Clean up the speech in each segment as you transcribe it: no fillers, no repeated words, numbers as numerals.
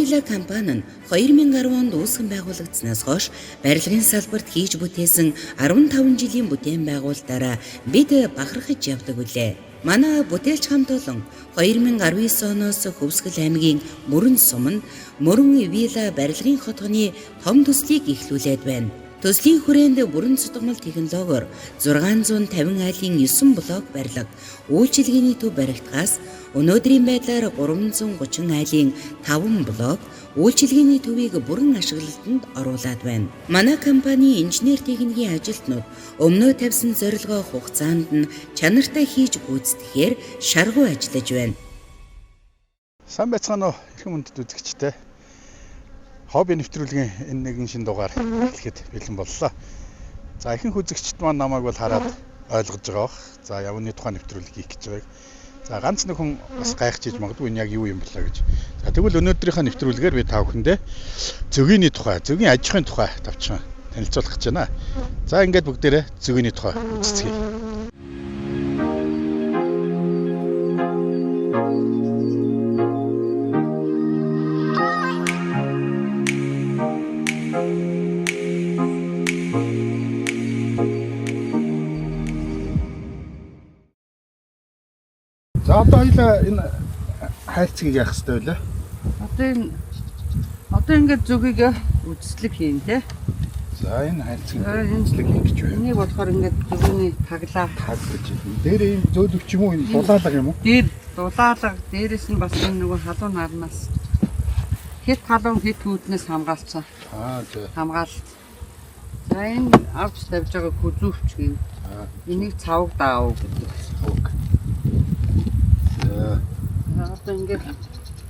Villa компани нь 2010 онд үүсгэн байгуулагдсанаас хойш барилгын салбарт хийж бүтээсэн 15 жилийн бүтээн байгуулалтаараа бид бахархаж явдаг үлээ. Манай бүтээлч хамт олон 2019 оноос Хөвсгөл аймгийн Мөрөн суманд Мөрөн Villa барилгын хотгоны том төслийг эхлүүлээд байна. Төслийн хүрээнд бүрэн цутгамал технологиор 650 айлын 9 блок барилга, үйлчилгээний төв баригдахаас өнөөдрийн байдлаар 330 айлын 5 блок үйлчилгээний төвийг бүрэн ашиглалтанд оруулад байна. Манай компани инженер техникийн ажилтнууд өмнөө тавьсан зорилгоо хугацаанд нь чанартай хийж гүйцэтгэхээр шаргуу ажиллаж байна. Сайн байцгаана уу эрхэм хүндэт үзэгчтэй. Хобби нэвтрүүлгийн энэ нэгэн шин дугаар эхлэхэд бэлэн боллоо. За ихэнх үзэгчд маань намайг бол хараад ойлгож байгаа бох. За явны тухайн нэвтрүүлэг хийх гэж байгааг. За ганц нэг хүн бас гайхаж магадгүй энэ яг юу юм болоо гэж. За тэгвэл өнөөдрийнхөө нэвтрүүлгээр би та бүхэндээ зөгөөний тухай, зөгийн аж ахуйн тухай тавчхан танилцуулах гэж байна. За ингээд бүгдээрээ зөгөөний тухай үзцгээе. За одоо хоёлаа энэ хайлтгийг яах хэрэгтэй вэ? Одоо ингээд зүгийг үзэсгэлэг хийн тэ. За энэ хайлтгийг үзэсгэлэг хийх гэж байна. Энийг болохоор ингээд зүгний таглаа таглаж байна. Дээр ийм зөөлөвч юм уу энэ дулаалга юм уу? Дээр дулаалга, дээрээс нь бас энэ нөгөө халуун нарнаас хит халуун хит хүүднээс хамгаалцсан. За. Хамгаалт. За энэ авч тавьж байгаа хүзүүвч гин. Энийг цавг даав гэдэг. Одоо ингээд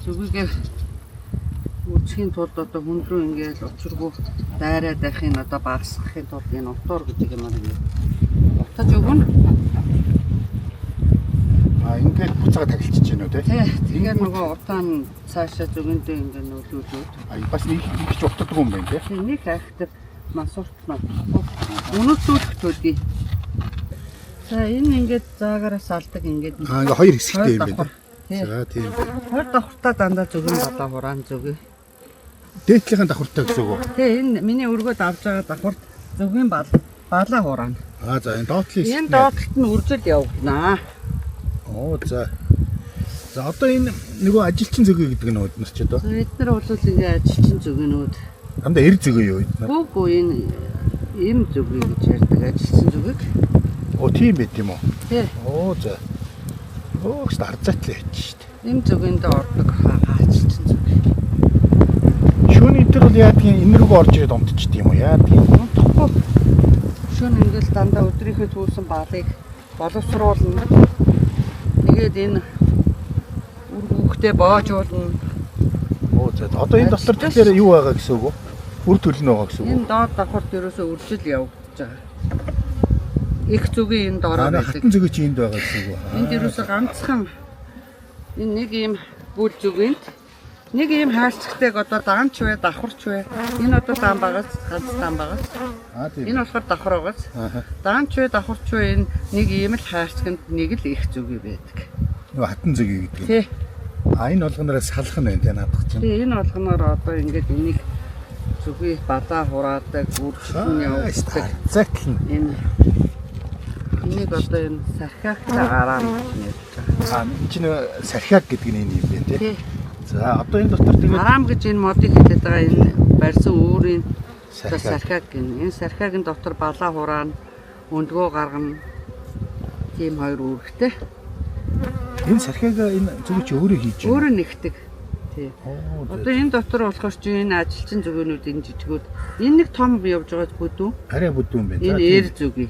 зүгийг үсгийн тулд одоо хүн рүү ингээд учиргүй дайраа дахин одоо багасгахын тулд энэ утуур гэдэг юм аа ингээд утаж өгнө. Ингээд буцаага таглчихж байна уу те? Тэгээд нөгөө утаан цаашаа зүгэндээ ингээд нөлөөлөд. Бас нэг ч утдаг юм байна те? Нэг хайхдаг масурт маа. Үнэтлүүлэх төлөй. За энэ ингээд заагаараа салдаг ингээд. Ингээд хоёр хэсэгтэй юм байна. За тийм. Хоёр давхартаа дандаа зүгэн болоо хураан зүгээ. Дээдлийнхэн давхартай гэсэн үг үү? Тэгээ энэ миний өргөд авж байгаа давхарт зүгийн балаа хураана. За энэ доотлын энэ доотлолт нь үржил явагдана. За. За одоо энэ нөгөө ажилчин зүгээ гэдэг нь өднөр ч одоо. Эдгээр бол ингээ ажилчин зүгэнүүд. Дандаа эр зүгээ юу эднэр? Үгүй энэ эм зүгээ гэж ярьдаг ажилчин зүгийг. Тийм байт юм уу? Тий. За. Гэж арзаатлаа яач шүү дээ. Эм зүгэндээ ордог ажилчин зүг. Шөнө энэ бол яадгийн энэ рүү орж ирээд унтчихдээ юм уу? Яадгийн унтахгүй. Шөнө ингээл дандаа өдрийнхөө түүсэн балыг боловсруулна. Тэгээд энэ үргүүхтэй боожуулна. За одоо энэ дотор тэгэхээр юу байгаа гэсэн үг үү? Үр төлн байгаа гэсэн үг үү? Энэ доод давхарт ерөөсөө үржил явагдаж байгаа. Их зүгийн энд ороо байдаг. Хатан зүгээ чи энд байгаа гэсэн үг үү? Энд ерөөсөө ганцхан энэ нэг ийм бүл зүгэнд нэг ийм хаалцагтайг одоо даанч вэ, давхарч вэ? Энэ одоо даан багаас ганц даан багаас. Тийм. Энэ болохоор давхар байгаас. Даанч вэ, давхарч вэ энэ нэг ийм л хаалцагт нэг л их зүгий байдаг. Нөгөө хатан зүгээ гэдэг. Тий. Энэ болгоноос салах нь байна те наадах чинь. Тий, энэ болгоноор одоо ингээд энийг зүгийг бадаа хураадаг, үржил нь явуулдаг. Зэтлэн. Энийг одоо энэ сархиагтай гараа гэж байгаа. Чинь сархиаг гэдэг нь энэ юм байна тий. За одоо энэ дотор тэгээд араам гэж энэ модыг хэлээд байгаа энэ барьсан өөрийн сархиаг гин. Энэ сархиагийн дотор балаа хураана, өндгөө гаргана. Тийм хоёр үүрэгтэй. Энэ сархиаг энэ зүг чи өөрөө хийж байна. Өөрөө нэгдэг. Тий. Одоо энэ дотор болохоор чи энэ ажилчин зүгэнүүд энэ жижигүүд энэ нэг том явж байгаа бүдүү. Арай бүдүү юм байна. Энэ эр зүгийг.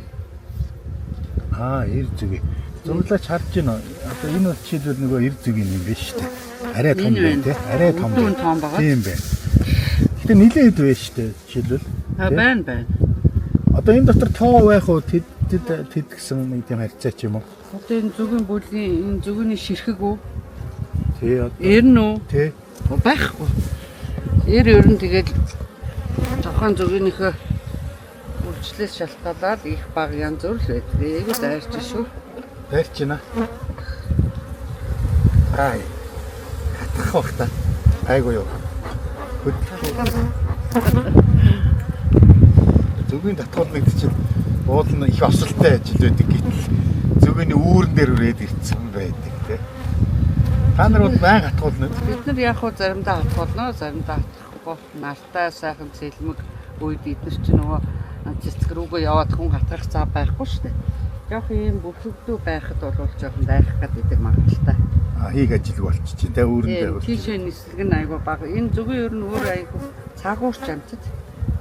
Эр зүг. Зурлаач харж байна. Одоо энэ бол жишээлбэл нөгөө эр зүгийн юм байна шүү дээ. Арай том байна тий. Арай том. Том байгаа. Тийм байна. Гэтэ нилээд байна шүү дээ жишээлбэл. Байна. Одоо энэ дотор тоо байх уу тэд гэсэн нэг тийм харьцаа ч юм уу? Одоо энэ зүгийн бүлгийн энэ зүгний ширхэг үү? Тий. Эр нь үү? Тий. Байхгүй. Ер нь тэгээд жоохон зүгийнхээ үржлээс шалтгаалаад их баг янз бүр л байдаг. Эйгүү дайрч шүү. Дайрч байна. Хатах багта. Айгуу юу. Зүгийн татгал нэг чинь уул нь их осолтой ажил байдаг гэтэл зүгийн үүрэн дээр үрээд ирсэн байдаг тий. Та нар бол байн хатгуулна. Бид нар яг хөө заримдаа хатгуулна, заримдаа хатгахгүй. Нартай сайхан цэлмэг үед эдгээр чинь нөгөө цэцэг рүүгээ яваад хүн хатгах цаа байхгүй шүү дээ. Жоох ийм бүхэгдүү байхад бол жоохон дайрах гэдэг магадaltaй. Хийг ажил болчих чинь тий үүрэндээ. Тийшээ нислэг нь айгүй бага. Энэ зүгийн ер нь өөр айгүй цагуурч амтд.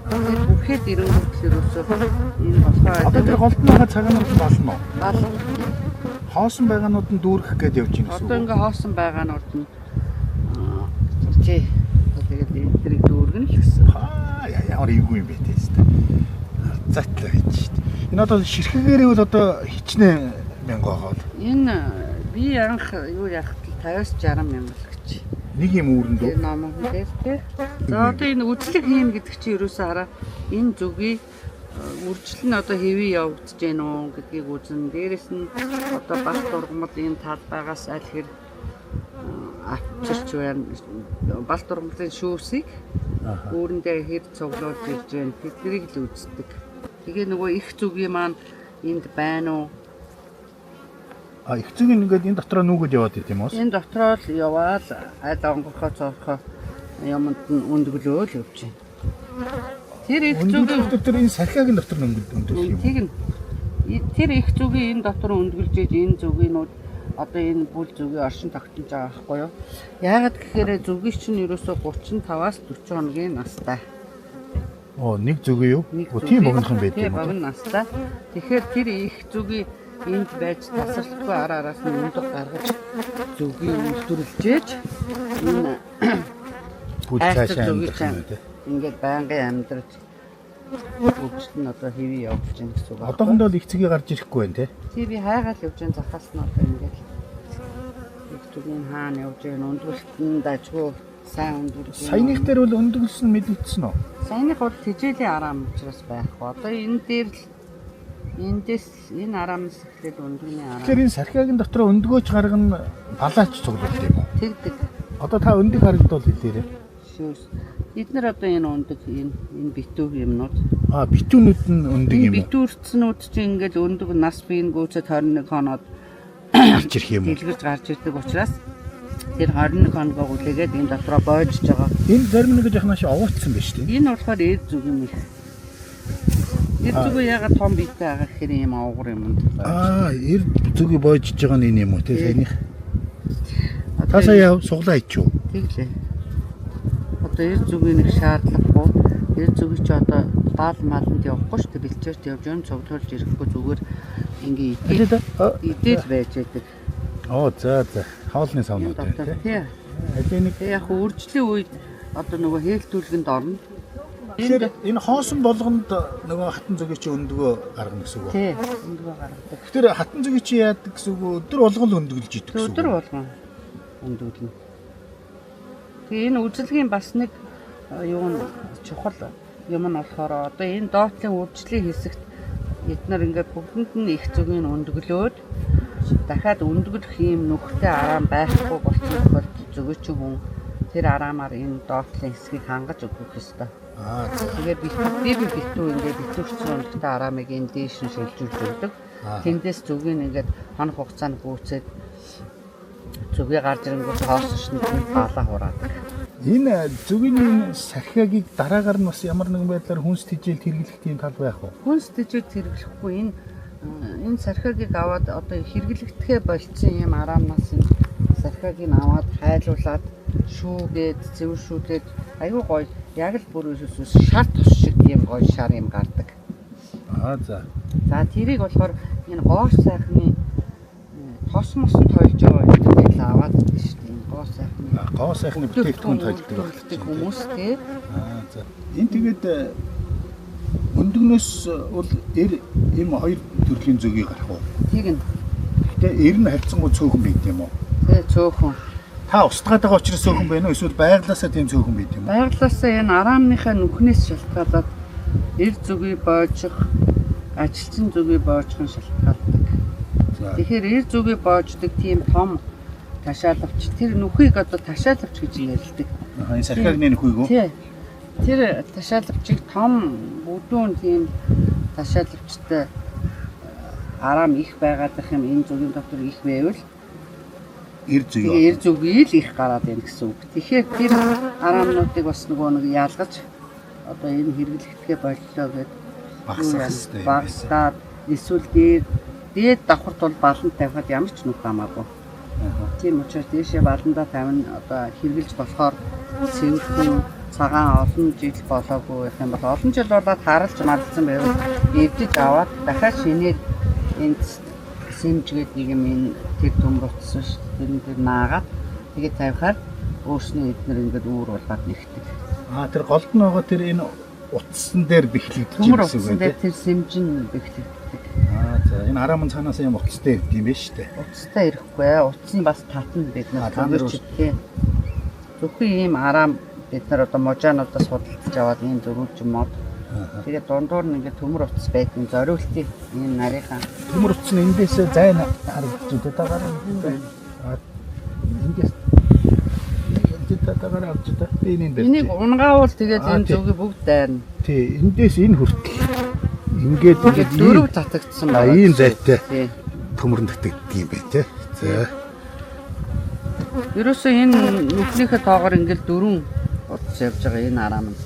Тэгээд бүрхэд ирэнгүүт ерөөсөө энэ болохоор одоо тэр голд байгаа цагаанууд болно. болно. Хоосон байгаанууд нь дүүрэх гээд явж байна гэсэн үг. Одоо ингээ хоосон байгаанууд нь тэгээд эдрийг дүүргэн л гэсэн. Ямар эвгүй юм бэ тест. Затлаа гэж шүү дээ. Энэ одоо ширхгээрээ бол одоо хичнээн мянга хол. Энэ би анх юу яхад 50-60 мянга л гэж. Нэг юм үүрэнд үү? Номон дээр тий. За одоо энэ үзлэг хийн гэдэг чинь ерөөсөө хараа энэ зүгийг үржил нь одоо хэвээ явагдаж гэнэ үү гэдгийг үзэн. Дээрэс нь одоо балт ургамал энэ талбайгаас аль хэр авчирч байна. Балт ургамлын шүүсийг үүрэндээ хэр цуглуулж ирж байна. Тэднийг л үздэг. Тэгээ нөгөө их зүгийн маань энд байна уу? Их зүгийн ингээд энэ дотроо нүгэл яваад байт юм уу? Энэ дотроо л яваад аль онгорхоо цоорхоо юмд нь өндгөлөөл явж байна. Тэр их зүгийн дотор энэ сархиагийн дотор өндгөл юм. Тийм. Тэр их зүгийн энэ дотор өндгөлж ийж энэ зүгийнүүд одоо энэ бүл зүгийн оршин тогтнож байгаа байхгүй юу? Яагаад гэхээр зүгийн чинь ерөөсөө 35-аас 40 хоногийн настай. Нэг зүгийн юу? Тийм богинох юм байт юм уу? Тийм богино настай. Тэгэхээр тэр их зүгийн энд байж тасралтгүй араас нь өндөг гаргаж зүгийн үйлдвэрлэж энэ бүл цаашаа амьдрах юм тий. Ингээд байнгын амьдрал бүгд нь одоо хэвээ явж байна гэсэн үг. Одоохондоо л их цэгийг гарч ирэхгүй байна тий. Тий би хайгаал явж байгаа захаас нь одоо ингээд их зүгийн хаана явж байгаа өндгөлтөнд дажгүй сайн өндгөлж. Саяных дээр бол өндгөлсөн мэдэгдсэн үү? Саяных бол тижээлийн араам учраас байхгүй. Одоо энэ дээр л эндээс энэ араамс эхлээд өндгөний араа. Тэгэхээр энэ сархиагийн дотроо өндгөөж гаргана балаач цуглуулт юм уу? Тэгдэг. Одоо та өндөг харагдвал хэлээрэй. Шүүс. Эднэр одоо энэ өндөг энэ битүү юмнууд. Битүүнүүд нь өндөг юм уу? Битүүрцнүүд чинь ингээд өндөг нас биеийн гүйцэд 21 хоноод гарч ирэх юм уу? дэлгэрж гарч ирдэг учраас тэр 21 хоногоо хүлээгээд энэ дотроо боожж байгаа. Энэ зарим нэг жахнаш овоочсон байж тээ. Энэ болохоор эд зүг юм их. Эд зүг ягаад том биетэй байгаа гэхээр юм авгар юм. Эд зүгийг боожж байгаа нь энэ юм уу те саяных. Та сая суглаа ичүү. Тэглээ. Одоо эд зүгийн нэг шаардлагагүй. Эд зүгийг ч одоо баал маланд явахгүй шүү дээ. Бэлчээрт явж өн цуглуулж ирэхгүй зүгээр ингээ идэл байж байдаг. За. Хоолны савнууд тийм. Нэг яг үржлийн үед одоо нөгөө хэлтүүлгэнд орно. Тэгэхээр энэ хоосон болгонд нөгөө хатан зүгийн чи өндгөө гаргана гэсэн үг үү? Тийм, өндгөө гаргадаг. Тэгэхээр хатан зүгийн чи яадаг гэсэн үг өдөр болгон өндгөлж идэг гэсэн үг. Өдөр болгон өндгөлнө. Тэгээ энэ үйлчлэгийн бас нэг юу н чухал юм нь болохоор одоо энэ доотлын үржлийн хэсэгт эдгээр ингээд бүгдэнд нь их зүгийн өндгөлөөд дахиад өндгөлөх юм нөхөртэй араам байхгүй болсон тохиолдолд зүгөөч хүн тэр араамаар энэ доотлын хэсгийг хангаж өгөх ёстой. Тэгээ би битүү ингээд битүүрсэн өндөгтэй араамыг энэ дээш нь шилжүүлж өгдөг. Тэндээс зүгийн ингээд хоног хугацаанд гүйцээд зүгээ гарч ирэнгүүт хоосшнд балаа хураадаг. Энэ зүгийн сархиагийг дараагаар нь бас ямар нэгэн байдлаар хүнс тэжээл хэрэглэх тийм тал байх уу? Хүнс тэжээл хэрэглэхгүй энэ сархиагийг аваад одоо хэрэглэгдэхээ болцсон юм араамнаас энэ сархиагийг аваад хайлуулад шүүгээд зэвэршүүлээд аюу гоё яг л бүр шар тус шиг тийм гоё шар юм гардаг. За. За тэрийг болохоор энэ гоош сайхны тос мосон тойлж байгаа гэдгийг аваад шүү дээ. Гоо сайхны бүтээгдэхүүн тойлдог хүмүүс тий. За. Энэ тэгээд өндөгнөөс бол ийм хоёр төрлийн зүгийг гарах уу? Тэгнь. Гэтэ эр нь харьцангуй цөөхөн байд юм уу? Тий, цөөхөн. Та устгаад байгаа учраас цөөхөн байна уу? Эсвэл байглаасаа тийм цөөхөн байд юм уу? Байглаасаа энэ араамныхаа нүхнээс шалтгаалаад эр зүгийг боожих, ажилчин зүгийг боожихын шалтгаалдаг. Тэгэхээр эр зүгийг боождаг тийм том ташаалагч тэр нүхийг одоо ташаалагч гэж нэрлэдэг. Энэ сархиагны нөхөйг үү? Тий. Тэр ташаалагчийг том бүдүүн тийм ташаалагчтай араам их байгаад их юм энэ зүгийн дотор их байвал Эр зүг. эр зүгийг л их гараад байна гэсэн үг. Тэгэхээр тэр араамнуудыг бас нөгөө нэг ялгаж одоо энэ хэрэглэхгээ боллоо гэдэг Багсах хэрэгтэй. багсгаад эсвэл дээд давхар тул баланд тавихад ямар ч нүх хамаагүй. Тийм учраас дээшээ баландаа тавина одоо хэрэглэж болохоор цэвэрхэн цагаан олон жил болоогүй байх юм бол олон жил болоод харалж марлцсан байвал эвдэж аваад дахиад шинээр энд сэмжгээд нэг юм энэ тэр төмөр утсан ш. Тэр наагаад тэгээд тавихаар өөрснөө эднэр ингээд үүр болгоод нэгтгэв. Тэр голд нь байгаа тэр энэ утсан дээр бэхлэгдэж Төмөр байсан утсан үг дээр тийм. тэр сэмжин бэхлэгддэг. За энэ араамын цаанаас юм утастай ирд юм байна шүү дээ. Утастай ирэхгүй утасны бас татна биднээс та нар зүгээрчтэй. Зөвхөн ийм араам бид нар одоо можаануудаас худалдаж аваад ийм зөрүүлж мод. Тэгээд дундуур нь ингээд төмөр утас байдгийн зориултыг энэ нарийнхан Төмөр утас нь эндээс зайн харагдаж байгаа даа. Эндээс татагаар авч та энэ дээр. энийг унгаавал тэгээд энэ зүгийг бүгд дайрна. Тий, эндээс энэ хүртэл ингээд Дөрөв татагдсан байна. ийм зайтай Тий. төмөр татагддаг юм байна тий. За. Ерөөсөө энэ нүхнийхээ тоогоор ингээд 4 утас явж байгаа энэ араам нь.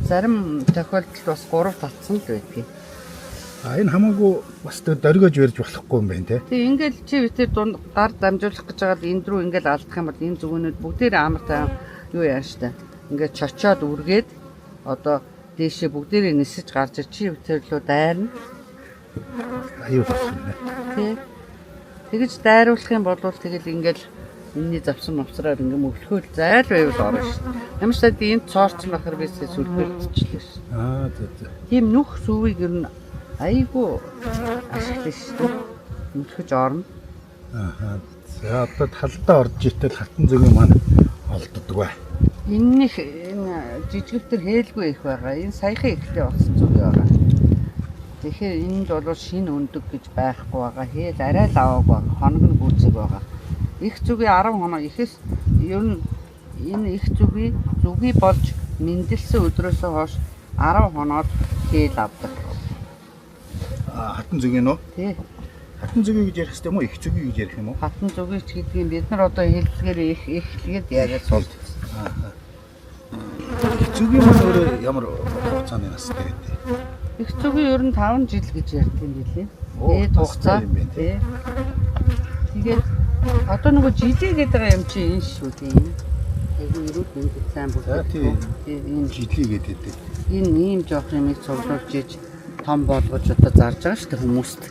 Зарим тохиолдолд бас 3 татсан л байдгийг. Энэ хамаагүй бас дөргиж барьж болохгүй юм байна тий. Тэгээ ингээд чи битэр дунд гар дамжуулах гэж байгаад энд рүү ингээд алдах юм бол энэ зүгүүнүүд бүгдээр амар тайван юу яаш та. Ингээд чочоод үргээд одоо дээшээ бүгдээрээ нисэж гарч чи битэр лөө дайрна. Аюул болсон байна. Тий. Тэгэж дайруулах юм бол тэгэл ингээд энэний завсан навсраар ингээд мөвлөхөөл зайл байвал орно шүү дээ. Ямар ч тад энэ цоорч нахар бисээ сүлбэрдчихлээ шүү. За. Тийм нүх сүвийг ер нь айгу ашиглаж шүү дээ. Мөлхөж орно. За одоо талдаа орж итэл хатан зүгийн маань олддог бай. Энэ жижигвтер хээлгүй их байгаа. Энэ саяхан ихтэй болсон зүг байгаа. Тэгэхээр энд бол шинэ өндөг гэж байхгүй байгаа. Хээл арай л аваагүй байгаа. Хоног нь гүйцэг байгаа. Их зүгийн 10 хоног ихэс ер нь энэ их зүгийг болж мэндэлсэн өдрөөсөө хойш 10 хоноод хээл авдаг. Хатан зүгийн үү? Тий. Хатан зүгийг гэж ярих хэрэгтэй юм уу? Их зүгийг гэж ярих юм уу? Хатан зүгийг ч гэдэг юм бид нар одоо хэллэгээр ихлгээд яриад суулдаг. Их зүгийн маань өөрөө ямар хугацааны настай гэдэг. Их зүгийн ер нь 5 жил гэж ярьдаг юм билээ. Тэгээд хугацаа. Тий. Тэгээд одоо нөгөө жилээ гэдэг байгаа юм чи энэ шүү дээ. Айгу ирүүд энэ сайн бүгд. Тийм. Энэ Жилий гэдэг. энэ ийм жоох юмыг цуглуулж иж том болгож одоо зарж байгаа шүү дээ хүмүүст.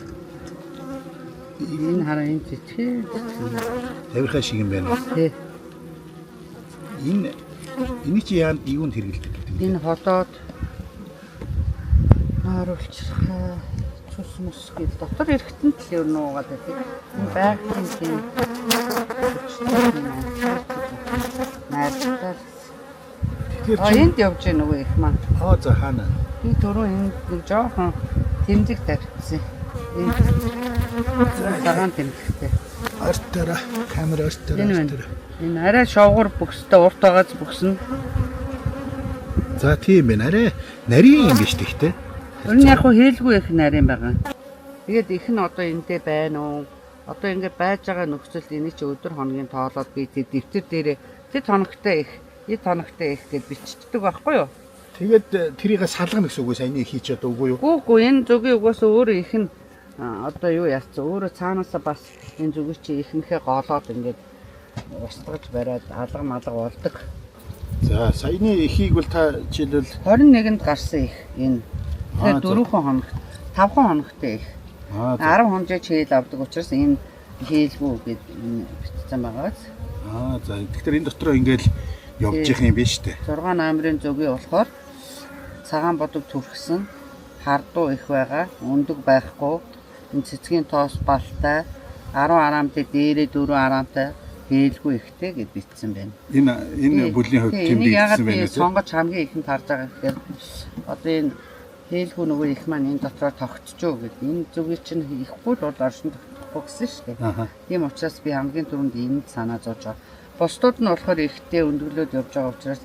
Энэ хараа энэ зэтхээ. Тавирхай шиг юм байна. Тий. Эний чи юунд хэрэгэлдэг гэдэг. Энэ холоод харуулчихлаа. Цус мус гэл дотор эрэхтэн л ер нь уугаад байдаг. Энэ байгалийн тийм найртал. Тэгэхээр энд явж гэнэ нөгөө их маань. За хаана. Би түрүү энэ нэг жоохон тэмдэг тавьчихсан. Энэ цагаан тэмдэгтэй. Артера камера артера. Энэ арай шовгор бүкстэй урт байгааз бүкснэ. За тийм байна. Арай нарийн юм биш тэгтэй. Ер нь яг хээлгүй их нарийн байгаа. Тэгээд их нь одоо эндээ байна уу? Одоо ингээд байж байгаа нөхцөлд энийг чи өдөр хоногийн тоолоод би тэр дэвтэр дээрээ тэд хоногтой их, эд хоногтой их гэж бичдэг байхгүй юу? Тэгээд тэрийг салгана гэсэн үг саяны хийж чадаагүй юу? Үгүй энэ зүгийн угаас өөрөө их нь одоо юу яасан? Өөрөө цаанаасаа бас энэ зүгийг чи ихэнхээ голоод ингээд устгаж бариад алга малга болдог. За саяны ихийг бол та жишээлбэл 21-нд гарсан их энэ. Тэгэхээр 4 хоногт 5 хоногтой их. 10 хонжоо хэл авдаг учраас энэ хэлгүй гэж бичсэн байгаа. За тэгэхээр энэ дотроо ингээл явж явах юм биш үү? 6 номерын зүгийн болохоор цагаан бодог түрхсэн, хардуу их байгаа, өндөг байхгүй, энэ цэцгийн тоос балтай, 10 араамтай дээрээ 4 араамтай хэлгүй ихтэй гэж бичсэн байна. Энэ бүлийн хувьд тэмдэглэсэн байна тийм. Сонгож хамгийн ихэнд харж байгаа гэхээр одоо энэ хэлгүй нөгөө их маань энэ дотроо тогтчихоо гэдэг. Энэ зүгийг чинь ихгүй л бол оршин тогтохгүй гэсэн шүү дээ. Тийм учраас би хамгийн түрүүнд энд санаа зовж байгаа. Бусдууд нь болохоор ихтэй өндөглөөд явж байгаа учраас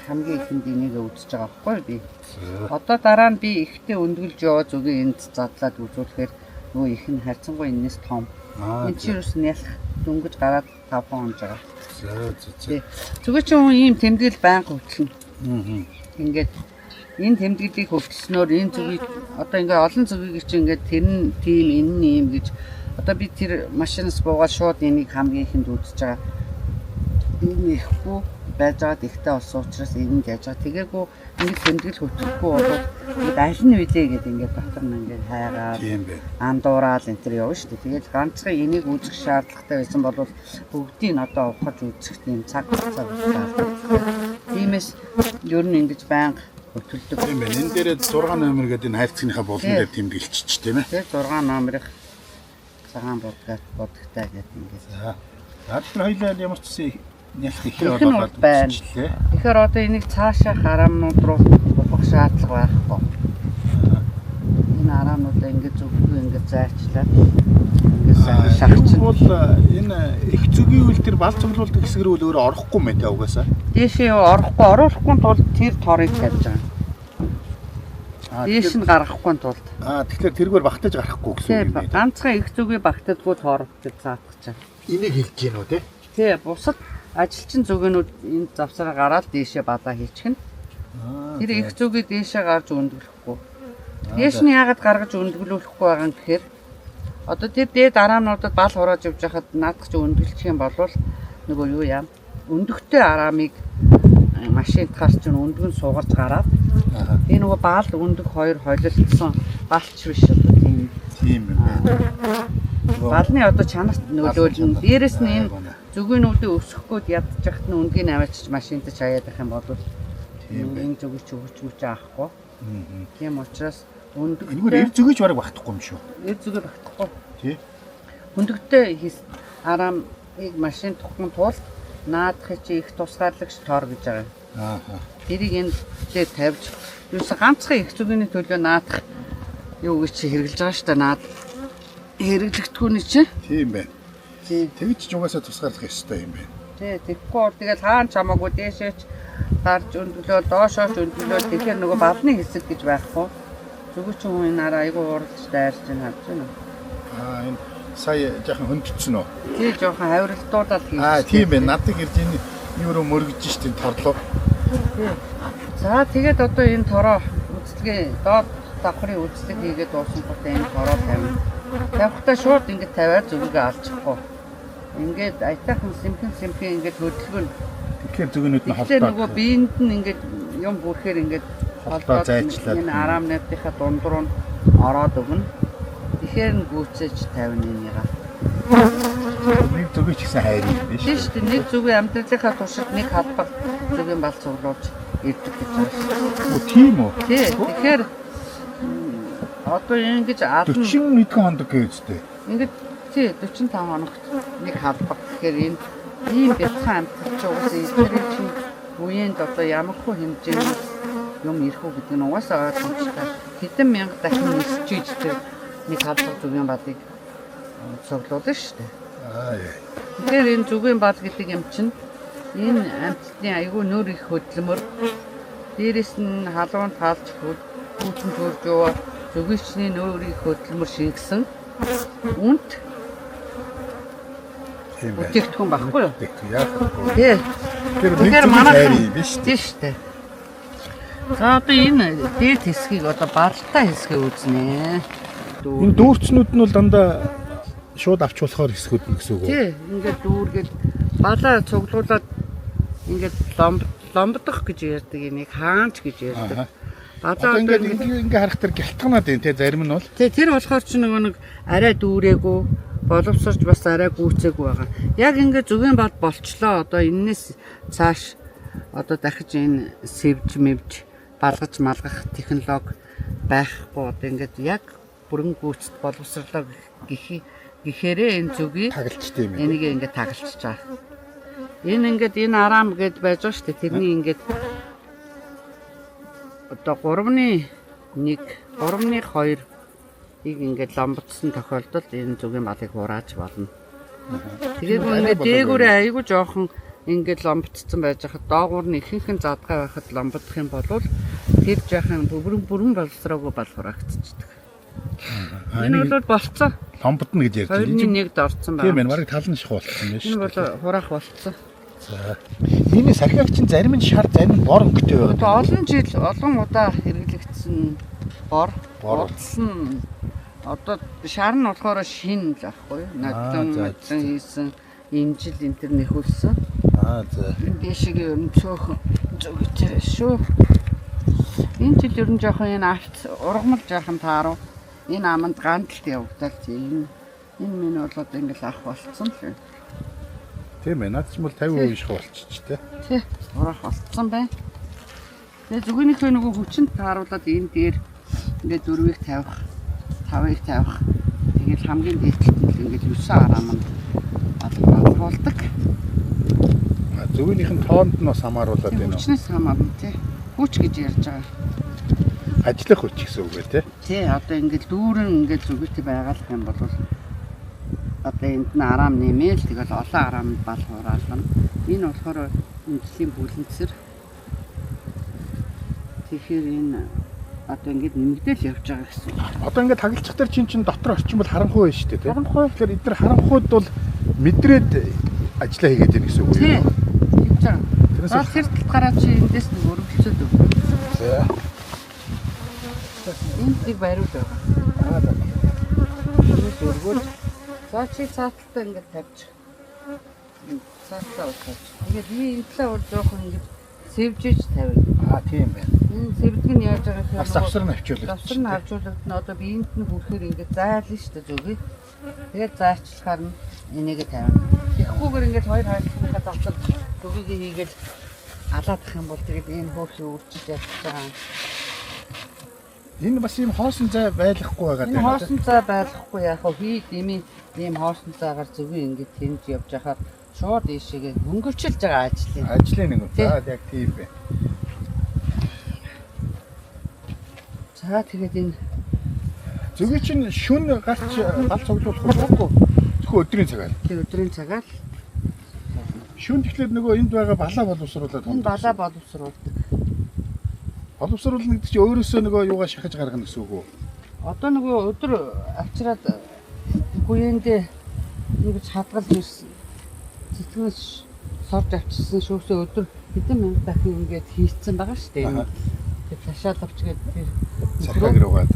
хамгийн ихэнд энийг үзэж байгаа байхгүй би. Одоо дараа нь би ихтэй өндөглөж яваа зүгээ энд задлаад үзүүлэхээр нөгөө их нь харьцангуй энэс том. Энэ чинь юус нялх дөнгөж гараад 5 хон онж байгаа. Зүгээр чи хүн ийм тэмдэглэл байнга хөтлөнө. Ингээд энэ тэмдэглэлийг хөвчлснөөр энэ зүгийг одоо ингээ олон зүгийг чи ингээ тэр нь тийм энэ нь юм гэж одоо би тэр машинаас буугаад шууд энийг хамгийн ихэнд үзэж байгаа. Энэ ихгүй байж байгаад ихтэй болсон учраас энэ яаж байгаа. Тэгээгүү нэг тэмдэглэл хөтлөхгүй бол аль нь үлээ гэдэг ингээ дотор нь ингээ хайгаад андуураад энэ төр явна шүү дээ. Тэгээд ганцхан энийг үзэх шаардлагатай байсан бол бүгдийг одоо ухаж үзэх тийм цаг хугацаа байна. Тиймээс ер нь ингэж байнга хөтөлдөг. Тийм байна. Энэ дээрээ 6 номер гэдэг энэ хайрцагийнхаа болон дээр тэмдэглэж тийм ээ. Тэгээд 6 номерыг цагаан бодготой гэдэг ингээд. За. Тэр хоёлаа ямар ч нялх ихээр болоод байна. Тэгэхээр одоо энийг цаашаа харамнууд руу болох шаардлага байхгүй. Энэ харамнуудаа ингээд зөвхөн ингээд зайчлаад ингээд сайн шахчихна. Бол энэ их зүгийн үйл тэр бал цуглуулдаг хэсэг рүү өөрөө орохгүй мэй тэ угаасаа. Дээшээ оруулахгүй тул тэр торыг тавьж байгаа. Дээш нь гаргахгүй тулд. Тэгэхээр тэргээр багтаж гарахгүй гэсэн үг юм. Ганцхан их зүгийн багтадгүй тор гэж заатгаж байгаа. Энийг хэлж гин үү те? Тий, бусад ажилчин зүгэнүүд энэ завсараа гараад дээшээ бадаа хийчихнэ. Тэр их зүгийг дээшээ гарч өндөглөхгүй. Дээш нь яагаад гаргаж өндөглөхгүй байгаа юм гэхээр одоо тэр дээд араамнуудад бал хурааж явж байхад наадах чи өндөглөх юм бол нөгөө юу яам? Өндөгтэй араамыг машинд гарч өндгөн суугарч гараад энэ нөгөө баал өндөг хоёр холилдсон балч биш одоо тийм. Тийм юм. Балны одоо чанарт нөлөөлнө. Дээрэс нь энэ зүгэнүүдээ өсгөхгүйд ядчих нь өндгийг аваачиж машинд чаяад байх юм бол энэ зүгийг ч өгч мүч аахгүй. Тийм учраас өндөг энэгээр зүгийж бараг багтахгүй юм шүү. Зүгээ багтахгүй. Тий. Өндөгтэй араамыг машин тухын тул наадахыг чи их тусгаарлагч тор гэж байгаа. Тэрийг энэ дээр тавьж юусе ганцхан их зүгийн төлөө наадах юу гэж чи хэрэгжилж байгаа шүү дээ. Наад хэрэглэгдэхүүний чи. Тийм байна. Тий. Тэгж ч угаасаа тусгаарлах ёстой юм байна. Тий, тэгэхгүй бол тэгэл хаан чамаагүй дээшээч гарч өндөглөө доошооч өндөглөө тэгэхээр нөгөө балны хэсэг гэж байхгүй. Зүгүүч хүн энэ араа айгүй уралж дайрч байна харж байна. Энэ сая жоохон хөндөлсөн үү? Тий, жоохон хавралтуудаад хийсэн. Тийм байна. Надад ирж энэ юу руу мөргөж штин торлоо. Тий. За тэгээд одоо энэ тороо үзлэгээ доод давхрын үзлэг хийгээд дуусан гот энэ тороо тавина. Тавхтаа шууд ингэ тавиад зүгээ алчихгүй. Ингээд айтайхан симхэн ингээд хөдөлгөн. Тэгэхээр зүгнүүд нь холдоо. Тэгэхээр нөгөө биеинд нь ингээд юм бүрхээр ингээд холдоо зайчлаад энэ араамнуудынхаа дундуур нь ороод өгнө. Тэгэхээр нь гүйцээж тавина энийгээ. Нэг зүгийг ч гэсэн хайр юм биш. Тийм шүү дээ. Нэг зүгийн амьдралынхаа туршид нэг халбаг зүгийн бал цуглуулж ирдэг гэж байна шүү. Тийм үү? Тий. Тэгэхээр одоо ингэж 40 хэдэн хоног гэжтэй. Ингээд тий 45 хоногт нэг халбаг гэхээр энэ ийм бэлхэн амьтч угаасаа эдгээр чинь үеэнд одоо ямархуу хэмжээний юм ирэх үү гэдэг нь угаасаа ойлгомжтой. Хэдэн мянга дахин нисчиж тэр нэг халбаг зүгийн балыг цуглуулна шүү дээ. Тэгэхээр энэ зүгийн бал гэдэг юм чинь энэ амьтны айгүй нөр их хөдлөмөр дээрэс нь халуун таалж хүүтэн төрж яваа зүгийчний нөр их хөдлөмөр шингэсэн үнт бүтээгдэхүүн баггүй юу? Тий. Тэгэхээр манай биш шүү дээ. За одоо энэ дээд хэсгийг одоо баралтай хэсгээ үзнэ. Энэ дүүрчнүүд нь бол дандаа шууд авч болохоор хэсгүүд нь гэсэн үг үү? Тий. Ингээд дүүргээд балаа цуглуулад ингээд ломбдох гэж ярьдаг энийг хаанч гэж ярьдаг. Одоо ингээд харах тэр гялтганаад байна те зарим нь бол. Тий тэр болохоор ч нэг арай дүүрээгүй боловсрч бас арай гүйцээгүй байгаа. Яг ингээд зүгийн бал болчлоо. Одоо энэс цааш одоо дахиж энэ сэвж мэвж балгаж малгах технологи байхгүй. Одоо ингээд яг бүрэн гүйцэд боловсрлоо гэхээрээ энэ зүгийг тагалчтай юм. Энийг ингээд тагалчж байгаа. Энэ ингээд энэ араам гэд байж байгаа шүү дээ. Тэрний ингээд одоо 3-ны 1, 3-ны 2 ийг ингээд ломбдсон тохиолдолд энэ зүгийн балыг хурааж болно. Тэгээд ингээд дээгүүрээ айгүй жоохон ингээд ломбцсон байж хахад доогуур нь ихэнхэн задгай байхад ломбдох юм бол тэр жаахан бүрэн боловсроогүй балхуурагдчихдаг. Энэ бол болцсон. Ломбдно гэж ярьж байна. 2-1-д орсон байна. Тийм ээ, барыг тал нь ших болчихсон юм Энэ шүү. бол хураах болцсон. За. Миний сархиагчин зарим нь шар, зарим нь бор өнгөтэй байгаа. Одоо олон жил олон удаа хэрэглэгдсэн бор урдсан. Одоо шар нь болохоор шин л ахгүй юу? Надлан хийсэн имжил энэ төр нэхүүлсэн. За. Энэ шиг ер нь цөөхөн зүгтэй шүү. Энэ жил ер нь жоохон энэ арт ургамал жоохон тааруу. Энэ аманд гандалт явагдал тийм. Энэ минь бол одоо ингээл ах болцсон л. Тийм ээ, наад чинь бол 50% ших болчих тээ. Тий, урах болцсон байна. Тэгээ зүгийнхээ нөгөө хүчинд тааруулаад энэ дээр ингээд 4-ийг тавих, 5-ыг тавих. Тэгэл хамгийн дээдлэлт нь ингээд 9 араманд болдог. Зүгийнх нь тоонд нь бас хамааруулаад байна. Хүчнээс хамаарна тий. Хүч гэж ярьж байгаа. Ажиллах хүч гэсэн үг ээ тий. Тий, одоо ингээд дүүрэн ингээд зүгтээ байгалах юм бол одоо энд нь арам нэмэл тэгэл олон арамд бал хураална. Энэ болохоор эмчлийн бүлэнцэр. Тэгэхээр энэ одоо ингээд нэмэгдэл явж байгаа гэсэн. Одоо ингээд хагалчих дээр чинь дотор орчин бол харанхуй байна шүү дээ тий. Харанхуй. Тэгэхээр эдгээр харанхуйд бол мэдрээд ажиллаа хийгээд байна гэсэн үг үү? Тий. Тэгж байгаа. За тэр талаараа чи эндээс нэг өргөлцөөд өг. За. Энд нэг бариул байгаа. За. Энд өргөл. За чи цааталтаа ингээд тавьчих. Цааталтаа тавьчих. Тэгээд энэ талаа бол жоохон ингээд сэвжиж тавина. Тийм байна. Энэ сэвдэг нь яаж байгаа гэхээр Завсар нь авчуулах. завсар нь авчуулагдана. Одоо биеинд нь хүрэхээр ингээд зайлна шүү дээ зүгээ. Тэгээд зайчлахаар нь энийг тавина. Тэгэхгүйгээр ингээд хоёр хайлтныхаа завсар зүгийг хийгээл алаадах юм бол тэгээд энэ хөөрхий үржиж явчих байгаа. Энэ бас ийм хоосон зай байлгахгүй байгаа Энэ хоосон зай байлгахгүй яг хий дэмий ийм хоосон зайгаар зүгийн ингээд тэмж явж хахаар шууд ийшээгээ хөнгөвчилж байгаа ажлын. Ажлын нэг. За яг тийм бэ. За тэгээд энэ Зүгийн чинь шүн гарч гал цуглуулах байхгүй. Зөвхөн өдрийн цагаар. тэр өдрийн цагаар Шүн тэгэхээр нөгөө энд байгаа балаа боловсруулаад энэ балаа боловсруулдаг. Боловсруулна гэдэг чинь өөрөөсөө нөгөө юугаа шахаж гаргана гэсэн үг үү? Одоо нөгөө өдөр авчираад хүyэндээ ингэж хадгалж ирсэн. Цэцгээс сорж авчирсан шүүсээ өдөр хэдэн мянга дахин ингээд хийцэн байгаа шүү дээ. Тэр ташаал авчгээд тэр Цахаг руугаа.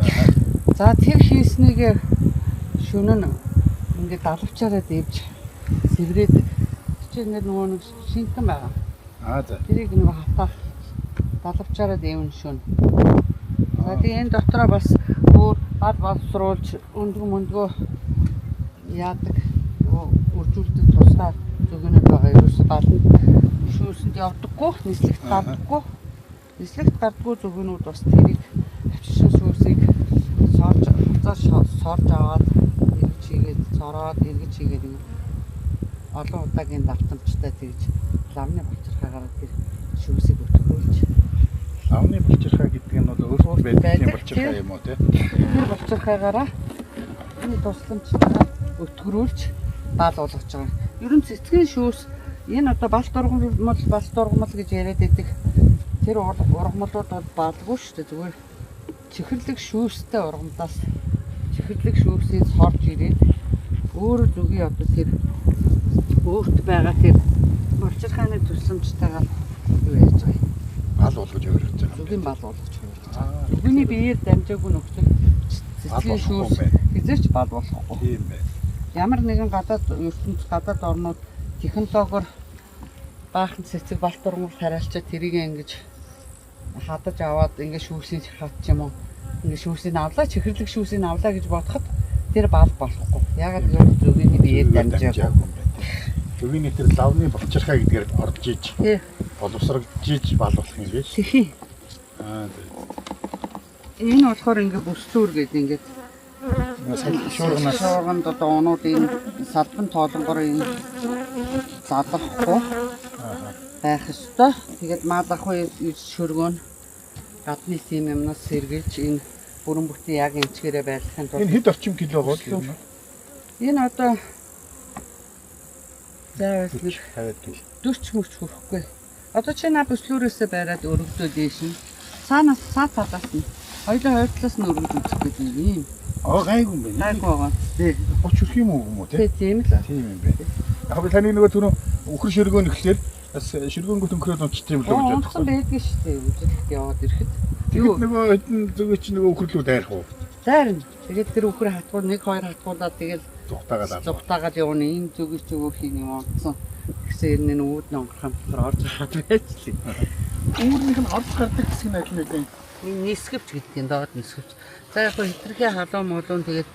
за тэр хийснийг шөнө нь ингээд далавчаараа дивж сэврээд чи ингээд нөгөө нэг шинтэн байгаа. За. Тэрийг нөгөө хатаа далавчаараа дэвэн шөнө. За тэгээ энэ дотроо бас өөр бал боловсруулж өндгөө мөндгөө яадаг үржүүлдэг тусдаа зүгнэд байгаа ерөөс гална шүүсэнд явдаггүй нислэгт гардаггүй зүгнүүд бас тэрийг авчирсан шүүсийг сорж аваад эргэж хийгээд цороод эргэж хийгээд олон удаагийн давтамжтай тэгж ламны болцорхойгоор тэр шүүсийг өтгүүлж Лавны болчирхай гэдэг нь бол өөрөөр байдаг болчирхай юм уу те? тэр болцорхойгоороо энэ тусламжтайгаар өтгөрүүлж бал болгож байгаа. Ер нь цэцгийн шүүс энэ одоо балт ургамал гэж яриад байдаг. Тэр ургамлууд бол балгүй шүү дээ. Зүгээр чихэрлэг шүүстэй ургамлаас чихэрлэг шүүсийг сорж ирээд өөр зүгийн одоо тэр өөрт байгаа тэр болчирхайны тусламжтайгаар юу яаж байгаа юм? Бал болгож өөрөж байгаа. Зүгийн бал болгож байгаа. Зүгний биеэр дамжаагүй нөхцөл цэцгийн шүүс хизээч бал болохгүй. Тийм байна. Ямар нэгэн гадаад ертөнц гадаад орнууд технологиор баахан цэцэг балт ургамал тариалчаад тэрийг ингэж хадаж аваад ингэ шүүсийг хатч юм уу? Ингэ шүүсийг авлаа, чихэрлэг шүүсийг авлаа гэж бодоход тэр бал болохгүй. Ягаад гэвэл зүгийн биеэр дамжаагүй. Зүгийн тэр лавны болчирхай гэдгээр орж иж боловсрогж иж бал болох юм биш. Тэхий. Энэ болохоор ингэ бүслүүр гэдэг ингээд шуурганд одоо онуудын салбан тоолонгоор энэ задлахгүй байх ёстой. Тэгээд маалах үе шөргөөн гадны сим юмнаас сэргийлж энэ бүрэн бүтэн яг эмчгээрээ байлгахын тулд Энэ хэд орчим кило бол юм? энэ одоо За 50 кг. 40 мөрч хүрэхгүй. Одоо чи наа бүслүүрээсээ байраад өргөдөө дээш нь. Цаанаас цаатаас нь. Хоёулаа хоёр талаас нь өргөд үзэх гэдэг юм. Гайгүй юм байна. Гайгүй байгаа. Тий. 30 хүрэх юм уу те? Тийм л. Тийм юм байна. Яг би таны нөгөө түрүү өхөр ширгөөн ихлээр бас ширгөөнгөт өнгөрөөд унцчих юм л гэж бодсон байдаг шүү дээ. Үжилт яваад ирэхэд. Тэгээд нөгөө хэдэн зөв чи нөгөө өхрлөө дайрах уу? Дайрна. Тэгээд тэр өхөр хатгуул 1 2 хатгуулаад тэгээд зүгтаагаад явна. Энэ зүгээс зүгөхийн юм онцсон. Тэгсэн энэ үүд нонгорох хамтлаар орж хаад байцлаа. Үүрнийх нь орж гардаг хэсэг нь аль нэг энэ нисгэвч гэдэг юм доод нисгэвч. За яг хитрхи халуун молон тэгээд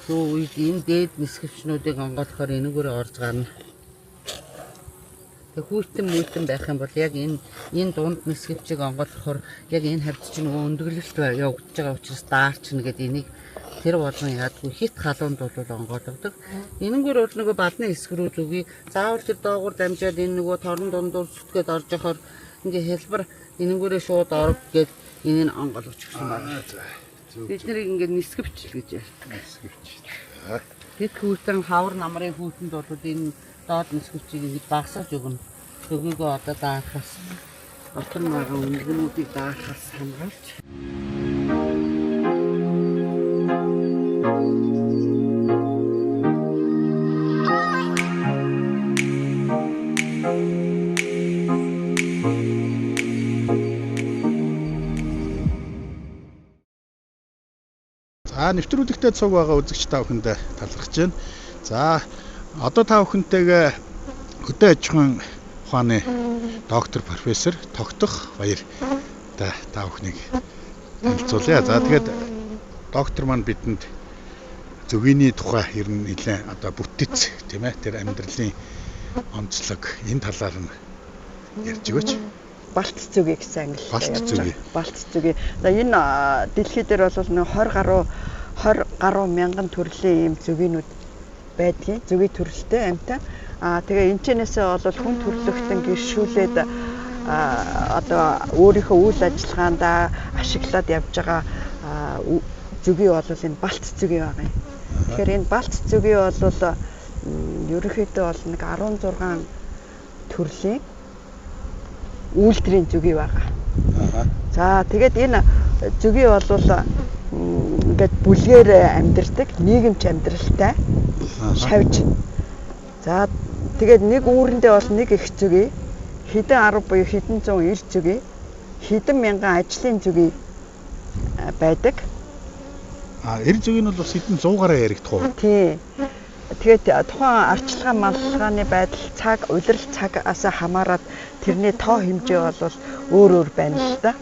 зөө үед энэ дээд нисгэвчнүүдийг онгоолохоор энэгээр орж гарна. Тэг хүүтэн байх юм бол яг энэ дунд нисгэвчийг онгоолохоор яг энэ хавьд чинь нөгөө өндөглөлт явагдаж байгаа учраас даарчна гэдэг энийг тэр болгон яадгүй хит халуунд бол онгоолгодог. Энэгээр бол нөгөө бадны хэсэг рүү зүгий заавал тэр доогуур дамжаад энэ нөгөө торон дундуур зүтгээд орж яхаар ингээ хэлбэр энэнгээрээ шууд орог гээд энийг онгоолгоч гэсэн байна. Бид нэрийг ингээ нисгэвч гэж ярьдаг. нисгэвч. Тэд хүүтэн хавар намрын хүүтэнд бол энэ доод нисгэвчийг ингэж багсаж өгнө. Төгөөгөө одоо даахаас отон байгаа өнгөнүүдийг даахаас хамгаалж. За нэвтрүүлэгтээ цуг байгаа үзэгч та бүхэндээ талархаж байна. За одоо та бүхэнтэйгээ хөдөө аж ахуйн ухааны доктор профессор Тогтох баяр та бүхнийг танилцуулъя. За тэгээд доктор маань бидэнд зөвгөний тухай ер нь нэлээд одоо бүтэц тийм ээ тэр амьдралын онцлог энэ талаар нь ярьж өгөөч. Балт зүгий гэсэн англи. Балт зүгий. За энэ дэлхий дээр бол нэг 20 гаруй мянган төрлийн ийм зүгийнүүд байдгийн. Зүгий төрөлтэй амьтаа. Тэгээ энэчнээсээ бол хүн төрлөختөн гэршүүлээд одоо өөрийнхөө үйл ажиллагаанд ашиглаад явж байгаа зүгий бол энэ балт зүгий байгаа юм. Тэгэхээр энэ балт зүгий бол ерөнхийдөө бол нэг 16 төрлийн үйлдвэрийн зүгий байгаа. За тэгээд энэ зүгий бол ингээд бүлгээр амьдардаг, нийгэмч амьдралтай шавж. За тэгээд нэг үүрэндээ бол нэг их зүгий, хэдэн 10 буюу хэдэн 100 ил зүгий, хэдэн мянган ажлын зүгий байдаг. Эр зүгийг нь бол бас хэдэн 100 гараа яригдах уу? Тий. Тэгээд тухайн арчилгаа малчилгааны байдал цаг улирал цагаас хамаарат тэрний тоо хэмжээ бол өөр байна л да.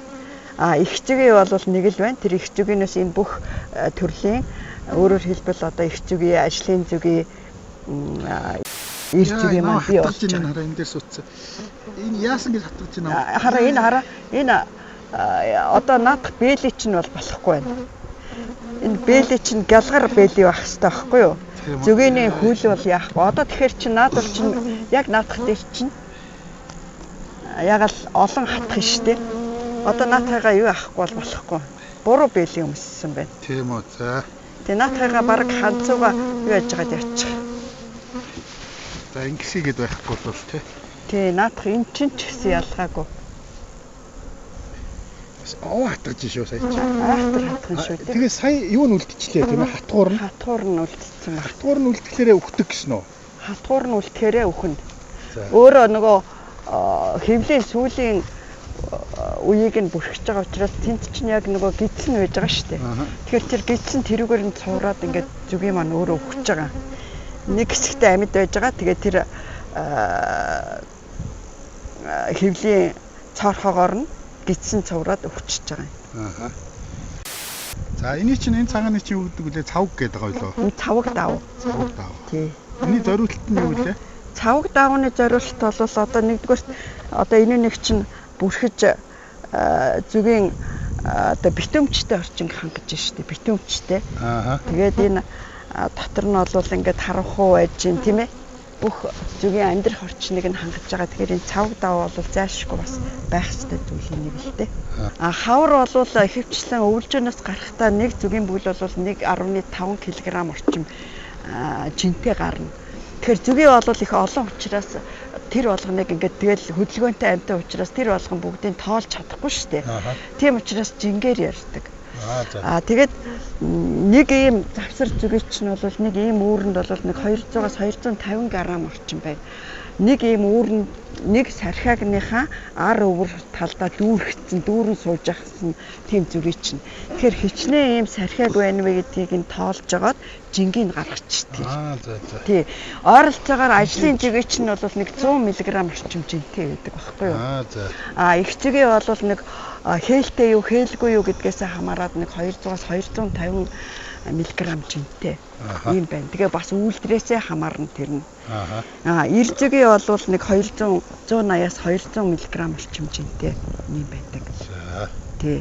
Их зүгий бол нэг л байна. Тэр их зүгийнээс энэ бүх төрлийн өөрөөр хэлбэл одоо их зүгий, ажлын зүгий, эр зүгий маань бий болж байна. Хараа энэ дээрс утсан. Энэ яасан гэж хатгаж байна? Хараа энэ одоо наадах бэлий чинь бол болохгүй байна. Энэ бэлий чинь гялгар бэлий байх хэрэгтэй байхгүй юу? Зүгээний хөл бол яахгүй. Одоо тэгэхээр чи наад бол чинь яг наадах дээр чинь яг л олон хатах штеп. Одоо наатайгаа юу авахгүй бол болохгүй. Буруу бэлий өмссөн байна. Тийм үү. За. Тэгээ наатайгаа баг ханцууга юу яаж байгаад явчих. За ингэсийгэд байхгүй бол тий. Тий, наадах эн чинь ч гэсэн ялгаагүй. Хатгаж шүү сая чи. Хатгах шүү дээ. Тэгээ сая юу нь үлдчихлээ тийм ээ? Хатгуур нь. Хатгуур нь үлдчихсэн байна. Хатгуур нь үлдэхлээрээ үхдэг гэсэн үү? Хатгуур нь үлдэхээрээ үхэн. Өөрөө нөгөө хэвлийн сүүлийн үеийг нь бүрхэж байгаа учраас тэнд чинь яг нөгөө гидсэн байж байгаа шүү дээ. Тэгэхээр тэр гидсэн тэрүүгээр нь цуураад ингээд зүгийн маань өөрөө үхэж байгаа. Нэг хэсэгтээ амьд байж байгаа. Тэгээ тэр хэвлийн цоорхоогоор нь гидсэн цуураад өвчөж байгаа юм. За энэ чинь энэ цагааны чинь юу гэдэг үлээ цавг гэдэг байгаа юу? Энэ цавг давуу. Цавг давуу. Тий. Эний зориулт нь юу вэ? Цавг давууны зориулт бол одоо нэгдүгээр одоо энэ нэг чинь бүрхэж зүгийн одоо битүүмчтэй орчин хангаж штэ битүүмчтэй. Тэгээд энэ дотор нь бол ингээд харанхуу байж гин тийм ээ. Бүх зүгийн амьдрах орчныг нь хангаж байгаа. Тэгэхээр энэ цавг давуу бол зайлшгүй бас байх ёстой зүйл нэг л дээ. Хавар бол ихэвчлэн өвлжөнөөс гарахдаа нэг зүгийн бүл бол 1.5 кг орчим жинтэй гарна. Тэгэхээр зүгээ бол их олон учраас тэр болгоныг ингээд тэгэл хөдөлгөөнтэй амьтаа учраас тэр болгон бүгдийг тоолж чадахгүй шүү дээ. Тийм учраас жингээр ярьдаг. Тэгээд нэг ийм завсар зүгээч нь бол нэг ийм үүрэнд бол нэг 200-аас 250 г орчим байна. Нэг ийм үүрэнд нэг сархиагныхаа ар өвөр талдаа дүүрэн сууж ахсан тийм зүгээч нь. Тэгэхээр хичнээн ийм сархиаг байна вэ гэдгийг нь тоолж жагаад жингийг гаргачихдаг. Тий. Ойролцоогоор ажлын зүгээч нь бол нэг 100 мг орчим жинтэй байдаг байхгүй юу? Их зүгээ бол нэг хээлтэй юу хээлгүй юу гэдгээс хамаарат нэг 200-аас 250 мг жинтэй юм байна. Тэгээ бас үйлдвэрээсээ хамаарна тэр нь. Ир зүгээ бол нэг 180-аас 200 мг орчим жинтэй юм байдаг. Тий.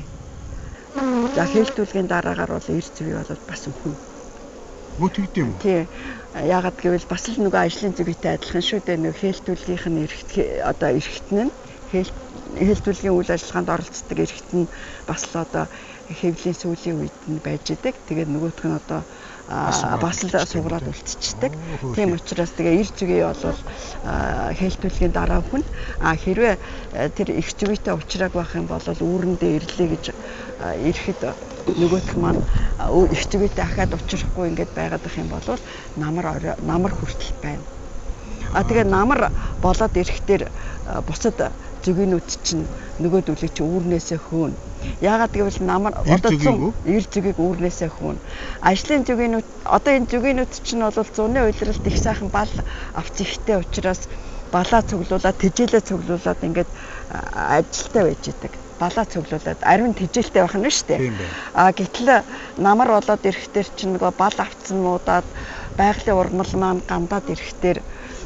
За хээлтүүлгийн дараагаар бол ир зүгээ бол бас өхөн. Бүтэгдэм үү? Тий. Яагаад гэвэл бас л нөгөө ажлын зүгээтэй адилхан шүү дээ. Нөгөө хээлтүүлгийнх нь эрхтэн нь хээлтүүлгийн үйл ажиллагаанд оролцдог эрхтэн бас л одоо хэвлийн сүүлийн үед нь байж идэг. Тэгээд нөгөөх нь одоо бас л сугараад үлдчихдэг. Тийм учраас тэгээ ир зүгээ бол хээлтүүлгийн дараа хүн хэрвээ тэр их зүгээтэй уулзрааг байх юм бол үүрэндээ ирлээ гэж ирэхэд нөгөөх маань их зүгээтэй ахаад уулзрахгүй ингээд байгаад их юм бол намар хүртэл байна. Тэгээ намар болоод ирэхдээ бусад зүгээнүүд чинь нөгөөдөлөг чи үүрнээсээ хөөн. Яагаад гэвэл намар одоо ир зүгийг үүрнээсээ хөөн. Ажлын зүгээнүүд одоо энэ зүгээнүүд чинь бол зуны уйлралт их сайхан бал авц ихтэй учраас балаа цуглуулад тэжээлээ цуглуулад ингээд ажилтаа байж идэг. Балаа цуглуулад ариун тэжээлтэй байх нь шүү дээ. Гэтэл намар болоод ирэхдээ чинь нөгөө бал авцсан муудаад байгалийн ургамал маань гандаад ирэхдээ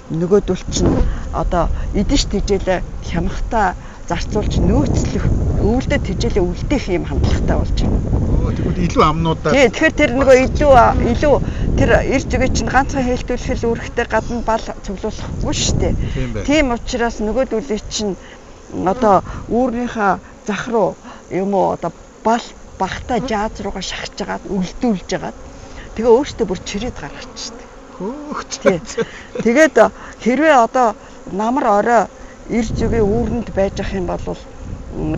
нөгөөдөл чинь одоо эдэж тэжээлээ хямхтаа зарцуулж нөөцлөх өвөлдө тэжээлээ үлдээх юм хандлагатай болж байна. Тэгвэл илүү амнуудаа. Тий, тэгэхээр тэр нөгөө илүү тэр ир зүгээ чинь ганцхан хээлтүүлэхэл үүрэгтэй гадна бал цуглуулахгүй шүү дээ. Тийм учраас нөгөөдөлийг чинь одоо үүрнийхээ зах руу юм уу одоо бал багтаа жааз руугаа шахаж жагаад үлдүүлж жагаад тэгээ өөртөө бүр чирээд гаргачихдаг. Тэгээд хэрвээ одоо намар орой ир зүгээ үүрэнд байж ах юм бол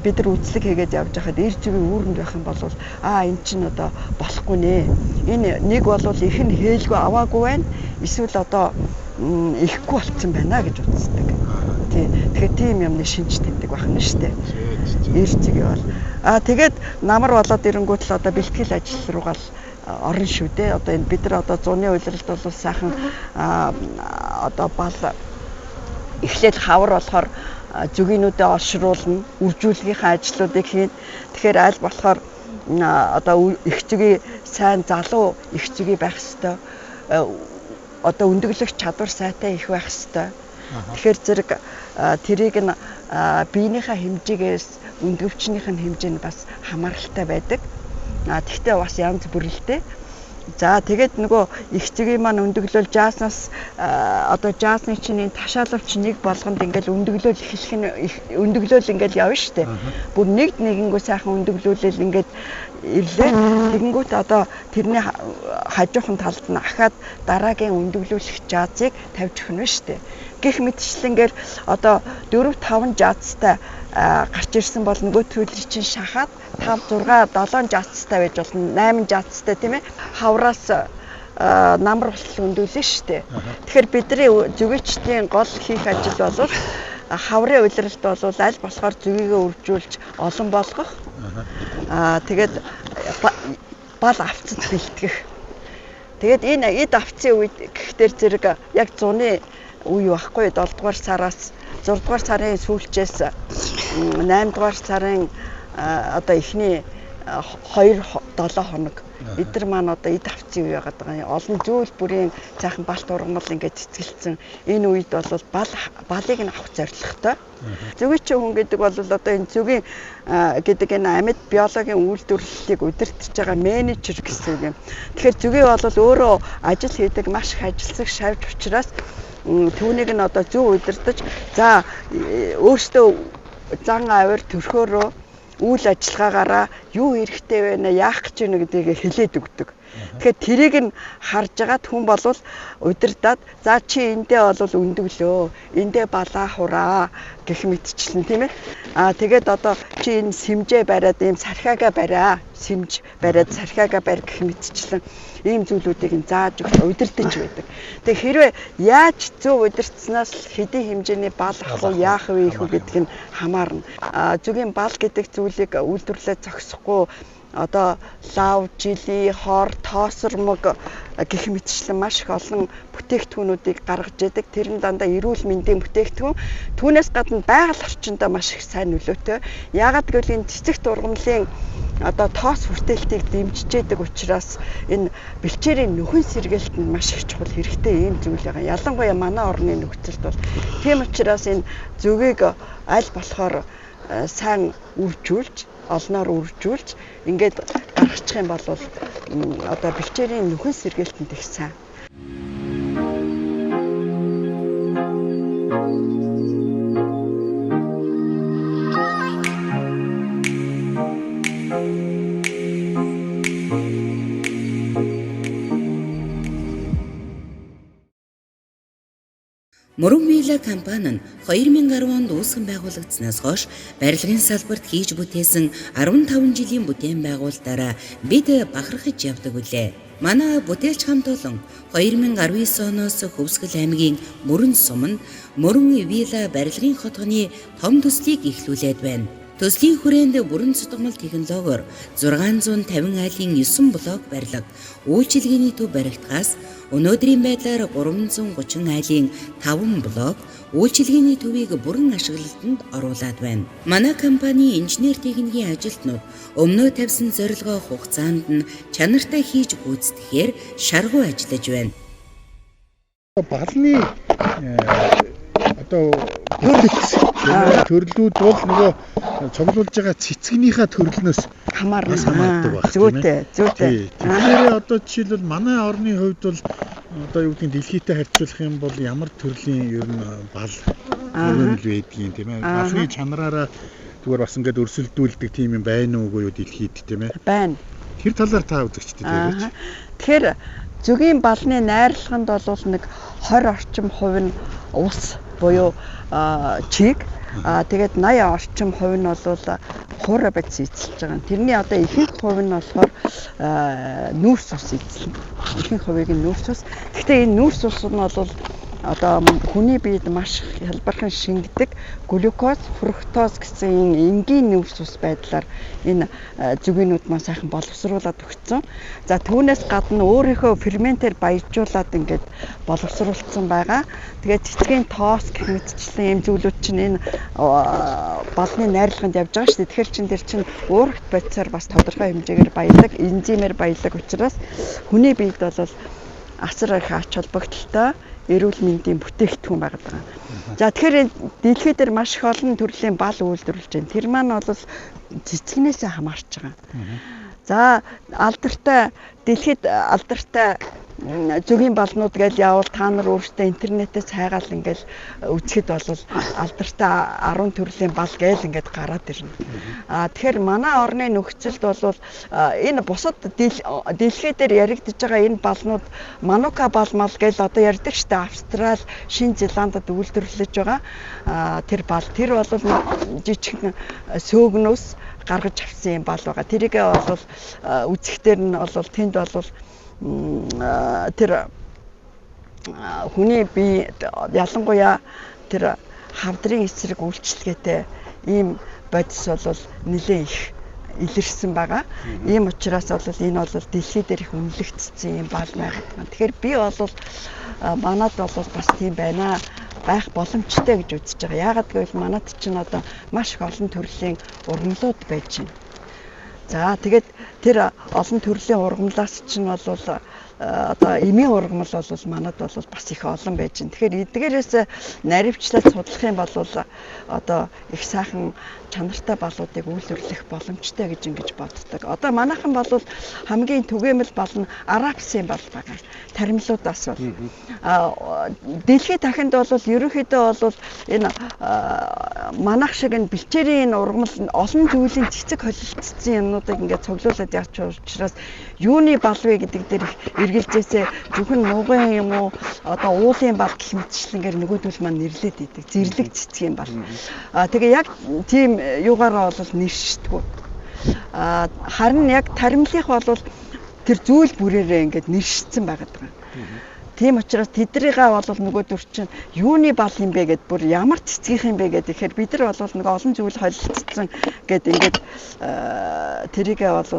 бид нар үзлэг хийгээд явж байхад ир зүгээ үүрэнд байх юм бол эн чинь одоо болохгүй нэ. Энэ нэг бол их нь хээлгүй аваагүй байна. Эсвэл одоо ихгүй болцсон байна гэж үздэг. Тэгэхээр тийм юмны шинж тэмдэг байх нь шүү дээ. Ир зүгээ бол тэгээд намар болоод ирэнгүүт л одоо бэлтгэл ажил руугаа орно шүү дээ. Одоо энэ бид нар одоо зуны уйлралт бол сайхан одоо бал эхлээд хавар болохоор зүгээнүүдэд олшруулна, үржүүлгийнхаа ажлуудыг хийн. Тэгэхээр аль болохоор одоо их зүгээ сайн залуу их зүгээ байх ёстой. Одоо өндөглөх чадвар сайтай их байх ёстой. Тэгэхээр зэрэг тэрийг нь биенийхээ хэмжээгээс өндгөвчнийх нь хэмжээ нь бас хамааралтай байдаг. Тэгтээ бас янз бүрэлтэй. За тэгээд нөгөө их зүгээ маань өндөглөл жааснаас одоо жаасны чинь ташаалвч нэг болгонд ингээл өндөглөл эхлэх нь өндөглөл ингээл явна шүү дээ. Бүр нэгэнгүү сайхан өндөглүүлэл ингээд ирлээ. Тэгэнгүүт одоо тэрний хажуухан талд нь ахаад дараагийн өндөглүүлэх жаазыг тавьж өгнө шүү дээ. Гэх мэтчлэнгээр одоо 4-5 жаазтай гарч ирсэн бол нөгөө төлөв чинь шахаад 5 6 7 жаацтай байж болно 8 жаацтай тийм ээ хавраас намар болтол өндүүлнэ шүү дээ. Тэгэхээр бидний зүгээчдийн гол хийх ажил бол хаврын уйлралт бол аль болохоор зүгээгээ үржүүлж олон болгох. Тэгээд бал авцад бэлтгэх. Тэгээд энэ эд авцын үед гэхтэр зэрэг яг зуны үе байхгүй 7 дугаар сараас 6 дугаар сарын сүүлчээс 8 дугаар сарын одоо эхний 2-7 хоног бид нар маань одоо эд авцын үе яагаад байгаа юм. Олон зүйл бүрийн цаахан балт ургамал ингээд цэцгэлсэн энэ үед бол балыг нь авах зорилготой. Зүгээч хүн гэдэг бол одоо энэ зүгийн гэдэг энэ амьд биологийн үйлдвэрлэлийг удирдах байгаа менежер гэсэн үг юм. Тэгэхээр зүгээ бол өөрөө ажил хийдэг маш их ажилсаг шавж учраас түүнийг нь одоо зөв удирдах за өөртөө зан авир төрхөөрөө үйл ажиллагаагаараа юу хэрэгтэй вэ, яах гэж байна гэдгийг хэлээд өгдөг. Тэгэхээр тэрийг нь харж агаад хүн болвол удирдаад за чи эндээ бол өндөглөө, эндээ балаа хураа гэх мэтчлэн тийм ээ. Тэгээд одоо чи энэ сэмжээ бариад ийм сархиагаа бариа, сэмж бариад сархиагаа барь гэх мэтчлэн ийм зүйлүүдийг нь зааж удирдах байдаг. Тэгээ хэрвээ яаж зөв удирдсанаас хэдийн хэмжээний бал авах уу, яах вэ гэдг нь хамаарна. Зөвгийн бал гэдэг зүйлийг үйлдвэрлэлээ зогсохгүй одоо лав, жили, хор, тоосормог гэх мэтчлэн маш их олон бүтээгдэхүүнүүдийг гаргаж яадаг. Тэр нь дандаа эрүүл мэндийн бүтээгдэхүүн. Түүнээс гадна байгаль орчиндөө маш их сайн нөлөөтэй. Яагаад гэвэл энэ цэцэгт ургамлын одоо тоос хүртээлтийг дэмжиж яадаг учраас энэ бэлчээрийн нөхөн сэргээлтэнд маш их чухал хэрэгтэй ийм зүйл байгаа. Ялангуяа манай орны нөхцөлд бол тийм учраас энэ зөвгийг аль болохоор сайн үржүүлж олноор үржүүлж ингээд гаргачих юм бол одоо бэлчээрийн нөхөн сэргээлтэнд их сайн. Мөрөн Мила компани нь 2010 онд үүсгэн байгуулагдсанаас хойш барилгын салбарт хийж бүтээсэн 15 жилийн бүтээн байгуулалтаараа бид бахархаж явдаг үлээ. Манай бүтээлч хамт олон 2019 оноос Хөвсгөл аймгийн Мөрөн суманд Мөрөн Вилла барилгын хотгоны том төслийг эхлүүлээд байна. Төслийн хүрээнд бүрэн цутгамал технологиор 650 айлын 9 блок барилга, үйлчилгээний төв баригдахаас өнөөдрийн байдлаар 330 айлын 5 блок үйлчилгээний төвийг бүрэн ашиглалтанд оруулад байна. Манай компани инженер техникийн ажилтнууд өмнөө тавьсан зорилгоо хугацаанд нь чанартай хийж гүйцэтгэхээр шаргуу ажиллаж байна. Балны одоо төрлүүд бол нөгөө цуглуулж байгаа цэцгнийхаа төрлнөөс хамаардаг байна. Зүйтэй. Тэгэхээр одоо жишээлбэл манай орны хувьд бол одоо юу гэдгийг дэлхийдээ харьцуулах юм бол ямар төрлийн ер нь бал өрөөнөл байдгийг тийм ээ. Балны чанараараа зүгээр бас ингээд өрсөлдүүлдэг тийм юм байна уугүй юу дэлхийд тийм ээ. Байна. Тэр талаар та үзэгчдэд яриач. Тэгэхээр зөгийн балны найрлаганд бол нэг 20 орчим хувь нь ус буюу чиг тэгээд 80 орчим хувь нь бол хуура бац эзэлж байгаа. Тэрний одоо ихэнх хувь нь болохоор нүүрс ус эзэлнэ. Ихэнх хувийг нь нүүрс ус. Гэхдээ энэ нүүрс ус нь бол одоо хүний биед маш хялбархан шингэдэг глюкоз, фруктоз гэсэн энгийн нүүрс ус байдлаар энэ зүгийнүүд маань сайхан боловсруулад өгсөн. За түүнээс гадна өөрийнхөө ферментээр баяжуулаад ингээд боловсруулсан байгаа. Тэгээд цэцгийн тоос гэх мэтчлэн ийм зүйлүүд чинь энэ балны найрлаганд явж байгаа шүү дээ. Тэгэхээр чин тэр чин уурагт бодисоор бас тодорхой хэмжээгээр баялаг, энзимээр баялаг учраас хүний биед бол асар их ач холбогдолтой эрүүл мэндийн бүтээгдэхүүн байгаад байгаа. За тэгэхээр дэлхийд дээр маш их олон төрлийн бал үйлдвэрлэж байна. Тэр маань бол цэцгнээсээ хамаарч байгаа. За алдартай дэлхийд алдартай зөгийн балнууд гэж явал та нар өөрсдөө интернетээс хайгаал ингээл үзэхэд бол алдартай 10 төрлийн бал гээл ингээд гараад ирнэ. Тэгэхээр манай орны нөхцөлд бол энэ бусад дэлхий дээр яригдж байгаа энэ балнууд Манука бал мал гээл одоо ярьдаг штэ Австрал, Шинэ Зеландад үйлдвэрлэж байгаа. Тэр бал тэр бол жижигхэн сөөгнөөс гаргаж авсан юм бал байгаа. Тэрийг бол үзэхтэр нь бол тэнд бол тэр хүний бие ялангуяа тэр хавдрын эсрэг үйлчлэгээтэй ийм бодис бол нэлээд их илэрсэн байгаа. Ийм учраас бол энэ бол дэлхий дээр их үнэлэгдсэн юм бал байгаад байна. Тэгэхээр би бол манад бол бас тийм байна байх боломжтой гэж үзэж байгаа. Яагаад гэвэл манад чинь одоо маш их олон төрлийн ургамлууд байж байна. За тэгээд тэр олон төрлийн ургамлаас чинь бол одоо эмийн ургамал бол манад бол бас их олон байж байна. Тэгэхээр эдгээрээс наривчлаад судлах юм бол одоо их сайхан чанартай балуудыг үйлдвэрлэх боломжтой гэж ингэж боддог. Одоо манайхан бол хамгийн түгээмэл бол нь арабсын бал байгаа. Таримлуудаас бол дэлхийд дахинд бол ерөнхийдөө бол энэ манайх шиг энэ бэлчээрийн ургамал олон зүйлийн цэцэг холилдсон юмнуудыг ингээд цуглуулад явж учраас юуны бал вэ гэдэг дээр эргэлзээсээ зөвхөн нугын юм уу одоо уулын бал гэх мэтчлэнгээр нөгөөдөл маань нэрлээд идэг. Зэрлэг цэцгийн бал. Тэгээ яг тийм юугаараа бол нэршдэггүй. Харин яг таримлынх бол тэр зүйл бүрээрээ ингээд нэршсэн байгаад байгаа. Тийм учраас тэдрийгээ бол нөгөөдөр чинь юуны бал юм бэ гэд бүр ямар цэцгийнх юм бэ гэхээр бид нар бол нэг олон зүйл холилдсон гэд ингээд тэрийгээ бол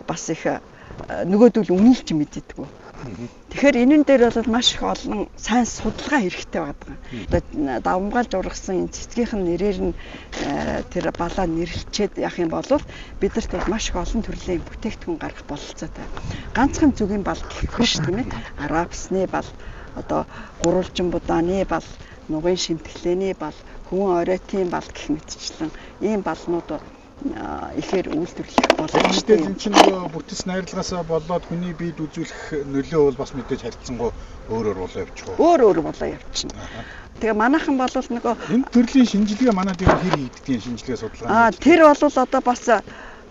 бас их нөгөөдөл үнэлж мэддэггүй. Тэгэхээр энэн дээр бол маш их олон сайн судалгаа хэрэгтэй байдаг. Одоо давмгаалж ургасан цэцгийнх нь нэрээр нь тэр балаа нэрлэлчээд явах юм бол бидэрт бол маш их олон төрлийн бүтээгдэхүүн гаргах бололцоотой. Ганцхан зүгийн бал гэх биш тийм ээ. Арабсны бал, одоо гурвалжин будааны бал, нугын шимтгэлээний бал, хүн оройтын бал гэх мэтчлэн ийм балнууд ихээр үйлдвэрлэх боломжтой. Энэ чинь нөгөө бүтэц найрлагаасаа болоод хүний биед үзүүлэх нөлөө бол бас мэдээж харьцангуй өөр болоо явчих уу? Өөр болоо явчихна. Тэгээ манайхан бол нөгөө энэ төрлийн шинжилгээ манад юу хэр хийдэгдийн шинжилгээ судалгаа. Тэр бол одоо бас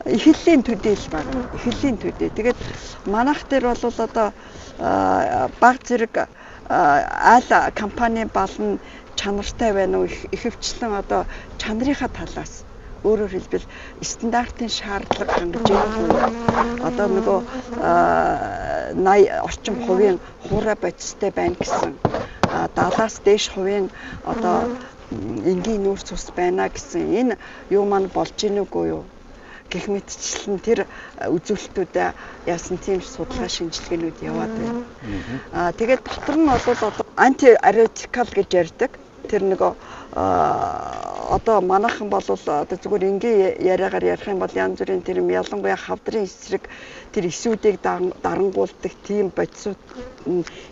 эхлэлийн төдийл байна. Эхлэлийн төдий. Тэгээд манайх дээр бол одоо баг зэрэг айл компани балн чанартай байна уу? Ихэвчлэн одоо чанарынхаа талаас өөрөөр хэлбэл стандартын шаардлага хангаж байгаа. Одоо нөгөө 80 орчим хувийн хуура бодистой байна гэсэн. 70-аас дээш хувийн одоо энгийн нүүрс ус байна гэсэн. Энэ юу маань болж ийн үгүй юу? Гэх мэтчлэн тэр үзүүлэлтүүдээ яасан тийм судалгаа шинжилгээнүүд яваад байна. Тэгээд дотор нь бол одоо анти-аэротикал гэж ярьдаг. Тэр нөгөө одоо манайхан бол одоо зүгээр энгийн яриагаар ярих юм бол янз бүрийн тэр ялангуяа хавдрын эсрэг тэр эсүүдийг дарангуулдаг тийм бодисууд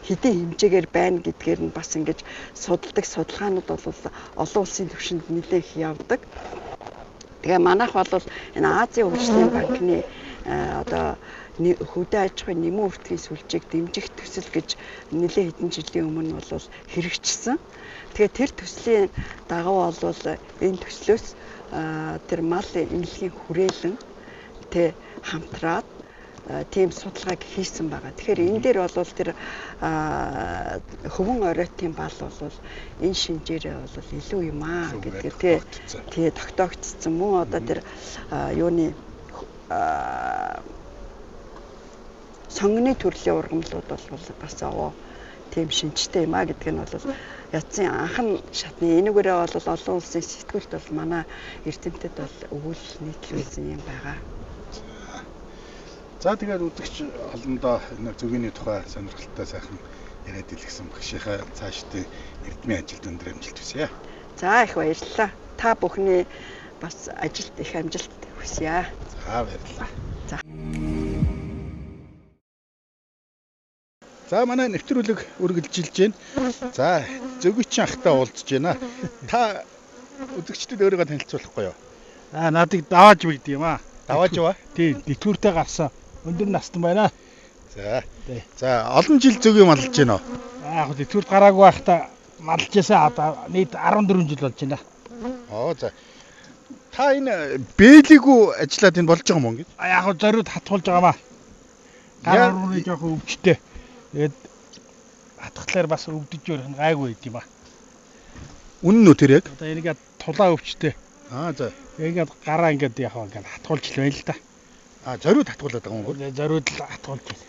хэдийн хэмжээгээр байна гэдгээр нь бас ингэж судалдаг судалгаанууд бол олон улсын түвшинд нэлээх явдаг. Тэгээ манайх бол энэ Азийн хөгжлийн банкны одоо хөдөө аж ахуйн нэмэн үртгэлийн сүлжээг дэмжих төсөл гэж нэлээд хэдэн жилийн өмнө бол хэрэгжсэн. Тэгэхээр тэр төслийн дагуу бол энэ төслөөс тэр мал эмнэлгийн хүрээлэн тэ хамтраад тийм судалгааг хийсэн байгаа. Тэгэхээр энэ дээр бол тэр хөвөн оройтын бал бол энэ шинжээрээ бол илүү юм аа гэдгээр тий тогтоогдсон мөн одоо тэр юуны сонгоны төрлийн ургамлууд бол бас тийм шинжтэй юм аа гэдг нь бол ядсан анхан шатны энэгээрээ бол олон улсын сэтгүүлт бол манай эрдэмтэд бол өгүүлэл нийтлүүлсэн юм байгаа. За тэгээд үзэгч олондоо зөвгийн тухай сонирхолтой сайхан яриад илгэсэн багшийнхаа цаашдын эрдмийн ажилд өндөр амжилт хүсье. За их баярлалаа. Та бүхний бас ажилд их амжилт хүсье. За баярлалаа. За манай нэвтрүүлэг үргэлжилж байна. За зөвгөчийн ахтай уулзж байна. Та үзэгчдэд өөрийгөө танилцуулахгүй юу? Надыг давааж бигд юм аа. Давааж ба? Тийм, нэвтрүүлэгтэй гарсан. Өндөр настан байна. За. За олон жил зөвгөө малж байна уу? Яг нэвтрүүлэг гараагүй байхдаа малж ясаа одоо нийт 14 жил болж байна. За. Та энэ бэлэгүү ажиллаад энэ болж байгаа юм уу ингэж? Яг зориуд хатгуулж байгаамаа. Гар урууны жоохон өвчтэй. Тэгээд хатгалаар бас өвдөж өрөх нь гайгүй байд юм аа. Үнэн үү тэр яг? Одоо энийгээ тулаа өвчтэй. За. Ингээд гараа ингээд яг ингээд хатгуулж л байл л да. Зориуд хатгуулаад байгаа юм уу? Зориуд л хатгуулж байна.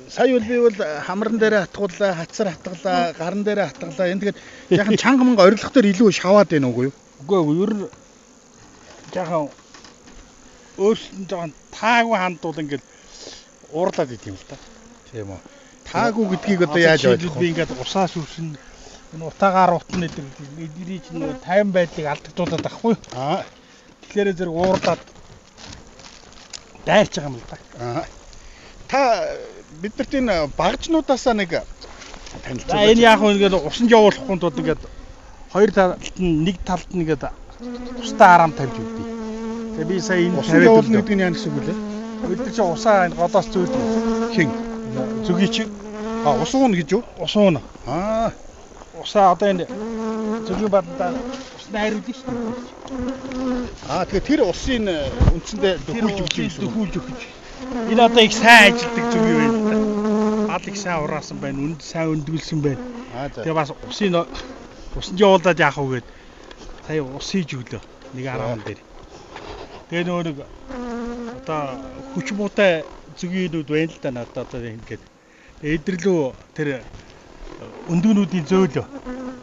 Сая бол би бол хамран дээр хатгууллаа, хатсар хатгалаа, гарн дээр хатгалаа. Энэ тэгээд яхан чанга манга орилох дээр илүү шаваад байна уугүй юу? Үгүй ер нь яхан өөрсдөө жоохон таагүй хандвал ингээд уурлаад идэв юм л да. Тийм үү. Таагүй гэдгийг одоо яаж ойлгох вэ? Би ингээд усаас үрсэн энэ утаагаар утна гэдэг эдний чинь нөгөө тайван байдлыг алдагдуулаад байхгүй юу? Тэгэхээр зэрэг уурлаад дайрч байгаа юм л да. Та биднэрт энэ багжнуудаасаа нэг танилцуулж. За энэ яг ингээд усан явуулахгүй тулд ингээд хоёр талд нь нэг талд нь ингээд устаа арам тавьж өгдөө. Тэгээ би сая энэ усан явуулна гэдэг нь яа гэсэн үг вэ? Бид чи усаа энэ голоос зөөд Хин. зүгий чи Ус уун гэж юу? ус уuna. Усаа одоо энэ зүгийн бадаа ус найруулж шүү дээ. Тэгэхээр тэр усын үндсэндээ дөхүүлж өгч юм шүү. Дөхүүлж өгч. Энэ одоо их сайн ажилтдаг зүг юу вэ? Бал их сайн ураасан байна, үнд сайн өндгүүлсэн байна. Тэгээ бас усан явуулаад яах вэ гээд сая ус хийж өглөө нэг 10 дээр. Тэгээ нөгөө нэг одоо хүч муутай зүгийнүүд байна л да надад одоо ингээд эдэрлүү тэр өндгөнүүдийн зөөлөө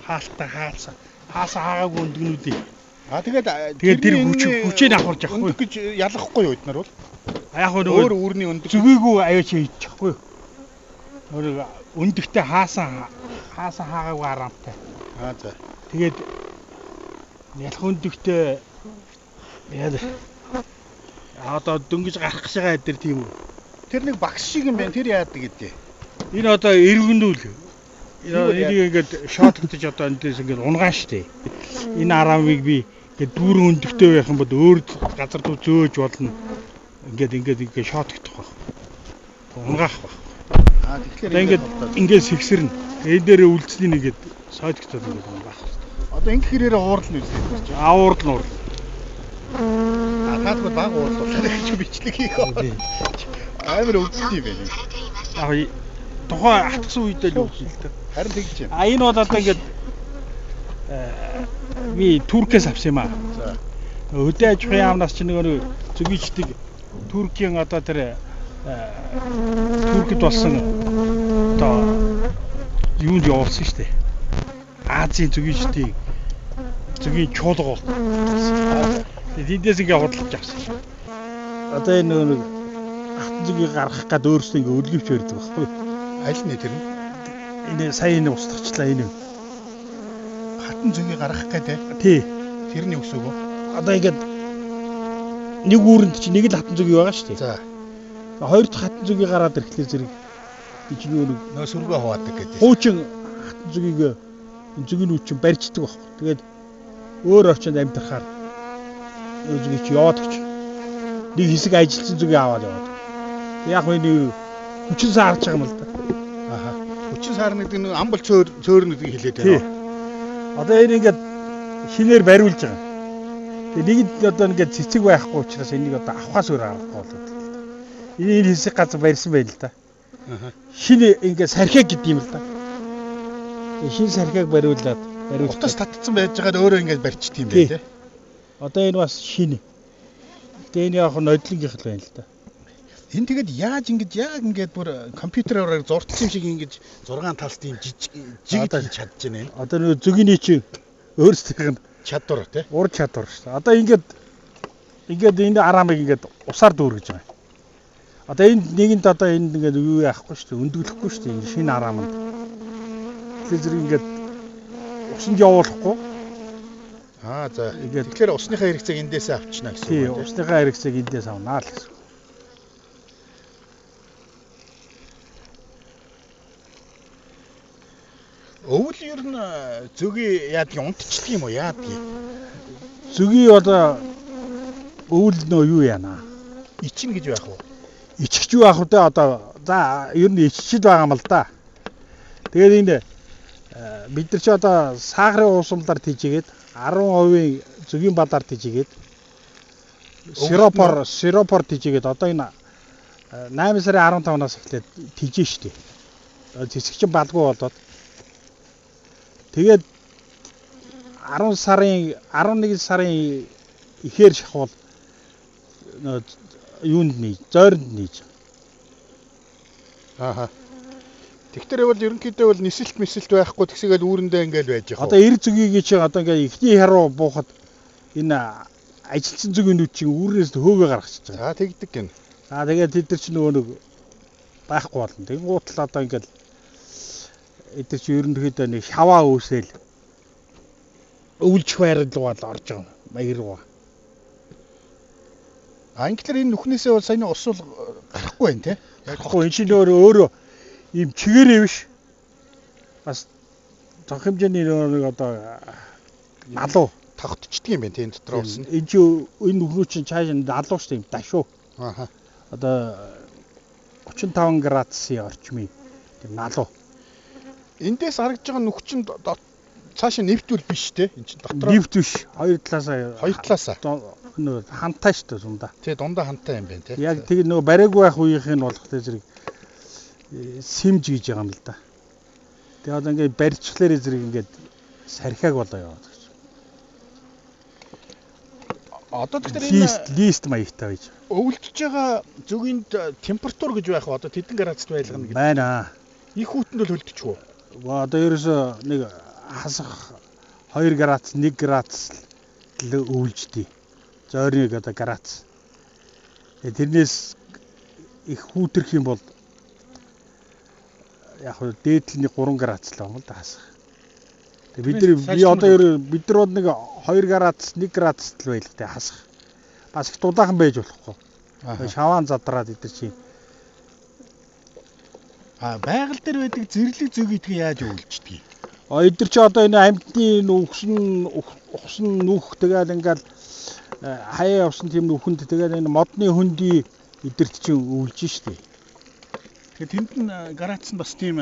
хаалтаа хаасан хаагаагүй өндгөнүүдийн тэгээд тэр хүчийг авахурж явахгүй өндөх гэж ялахгүй юу эднэр бол яг өөр үүрний өндөг зүгийгүү аяач хийчихгүй өөр өндөгтэй хаасан хаагаагүй арамтай за тэгээд ялах өндөгтэй яа одоо дөнгөж гарах гэж байгаа эдэр тийм үү тэр нэг багш шиг юм байна тэр яадаг гэдэг энэ одоо эргэнүүл энийг ингээд шотлож одоо эндээс ингээд унгаан штэ энэ арамыг би ингээд дүүрэн өндөгтэй байх юм бол өөр газар руу зөөж болно ингээд шотлох байх унгаах байх тэгэхээр ингээд сэгсэрнэ энэ дээр үлдсэний нэгэд сойдгтод ингээд унгаах одоо ингэ хэрээр уурал нь үзлээ чи уурал нь таалбар баг уурлал гэж бичлэг хийх амар өвдсөн юм байна яг тухайн атгсан үедээ л өвдсөн л дээ харин тэгж байна энэ бол одоо ингээд би Туркээс авсан юм аа өдөө аж ахуйн яамнаас ч нэг зүгийчдэг Туркийн одоо тэр Туркид болсон одоо юунд явуулсан шүү дээ Азийн зүгийчдийн зүгийн чуулга бол тэндээс ингээ худалдаж авсан. Одоо энэ нэг хатан зүгийг гаргах гад өөрсдөө ингээ өрлөвч өрдөг байхгүй. Аль нь тэр нь? Энэ сая энэ устгачлаа энэ. Хатан зүгийг гаргах гэдэг. Тий. Тэрний өсөг үү? Одоо ингээд нэг үүрэнд чи нэг л хатан зүгийг байгаа шүү дээ. За. Хоёр дахь хатан зүгийг гараад ирэхлээр зэрэг чи нөө сүргээ хуваадаг гэдэг. Хуучин хатан зүгийг энэ зүгийн үучин барьждаг байхгүй. Тэгээд өөр очинд амьдрахаар зүгийг чи яваад гэж нэг хэсэг ажилтсан зүгийг аваад яваад. Яг энэ хүчин саарч байгаа юм л да. Хүчин саарна гэдэг нь амбал цөөрнө гэдгийг хэлээд байна. Одоо энэ ингээд шинээр бариулж байгаа. Тэгээ нэг одоо ингээд цэцэг байхгүй учраас энийг одоо авахаас өөр аргагүй болоод. Энэ хэсэг газар барьсан байл л да. Шинэ ингээд сархиаг гэдэг юм л да. Шинэ сархиаг бариулаад утас татцсан байж байгаад өөрөө ингээд барьчт юм байна те. Одоо энэ бас шинэ. Тэгээ энэ яг нодлонгийнх л байна л да. Энэ тэгээд яг ингээд бүр компьютероор зурцсан шиг ингэж 6 талын жиг хийж чадчихна. Одоо нөгөө зүгний чинь өөрсдийнх нь чадвар тий. Ур чадвар шүү дээ. Одоо ингээд энэ арамыг ингээд усаар дүүргэж байгаа. Одоо энэ нэгэнд одоо энд ингээд юу яахгүй шүү дээ. Өндгөлөхгүй шүү дээ. Энэ шинэ арамд. Тэгэхээр ингээд усанд явуулахгүй. За. Тэгэхээр усныхаа хэрэгцээг эндээсээ авчна гэсэн үг. Тий, усныхаа хэрэгцээг эндээс авнаа л гэсэн. Өвөл ер нь зүгийн яадаг унтчихдаг юм уу яадаг? Зүгийн одоо өвөл нөө юу яана? Ичнэ гэж байх уу? Ичгч юу ах вэ одоо за ер нь иччил байгаа юм л да. Тэгээд энэ бид нар ч одоо сахарын уусамлаар тийжгээд 10% зүгийн бадаар тийжгээд сиропор тийжгээд одоо энэ 8 сарын 15-наас эхлээд тийжээ штэ. Цэцэгчин балгүй болоод тэгээд 11 сарын ихээр шахвал юунд нээж, зойронд нээж. Тэгтэр бол ерөнхийдөө бол нисэлт байхгүй тэгсээгээл үүрэндээ ингээл байж байгаа. Одоо эр зүгийг чи одоо ингээ ихний харуу буухад энэ ажилтсан зүгийнүүд чинь үүрнээс хөөгөө гаргачихж байгаа. Тэгдэг гин. Тэгээд тэд нар чи нөгөө нэг байхгүй болно. Тэнгуут л одоо ингээл эдгээр чи ерөнхийдөө нэг шаваа үүсэл өвлж байрлал руу орж байгаа маяг руу. Англиар энэ нүхнээсээ бол саяны ус бол гарахгүй байх тий. Тэгэхгүй энэ чинь өөрөө ийм чигээрээ биш. Бас зах хэмжээний нэг одоо налуу тогтчдөг юм байна тийм дотор уус нь. Энэ чинь энэ нүхнүү чинь цааш налуу шүү дээ дашуу. Ааха. Одоо 35 градусын орчмын тийм налуу. Эндээс харагдж байгаа нүх чинь цаашаа нэвтвэл биш те. Энд чинь дотор нэвт биш. Хоёр талаасаа нөө хантай шүү дээ дундаа. Тий дундаа хантай юм байна те. Яг тэг нөгөө бариагүй байх үеийнх нь болох зэрэг симж гэж байгаа юм л да. Тэгээ одоо ингээд барьцлаар зэрэг ингээд сархиаг болоо яваад гэж. Одоо тэгэхээр энэ лист маягтай байж. Өвлөж байгаа зүгинд температур гэж байх одоо тэдэн градуст байлгана гэдэг. Байна. Их хүүтэнд бол хөлдөж. Одоо ерөөсөө нэг хасах 2 градус 1 градус л өвлждээ. Зойрныг одоо градус. Тэрнээс их хүүтрэх юм бол яг хөө дээдлний 3 градус л юм л да хасах. Тэгээ бид нар нэг 2 градус 1 градус л байл тэ хасах. Бас их дулаахан байж болохгүй. Шаваан задраад идэр чи. Байгаль дээр байдаг зэрлэг зүг гэдгийг яаж өвлждөг? Эдгэр чи одоо энэ амьтны ухсан нүх тэгэл ингээл хаяа явсан тийм нүхэнд тэгэл энэ модны хөндөй эдэрт чинь өвлж штэ. Тэгэхээр тэнд нь градус нь бас тийм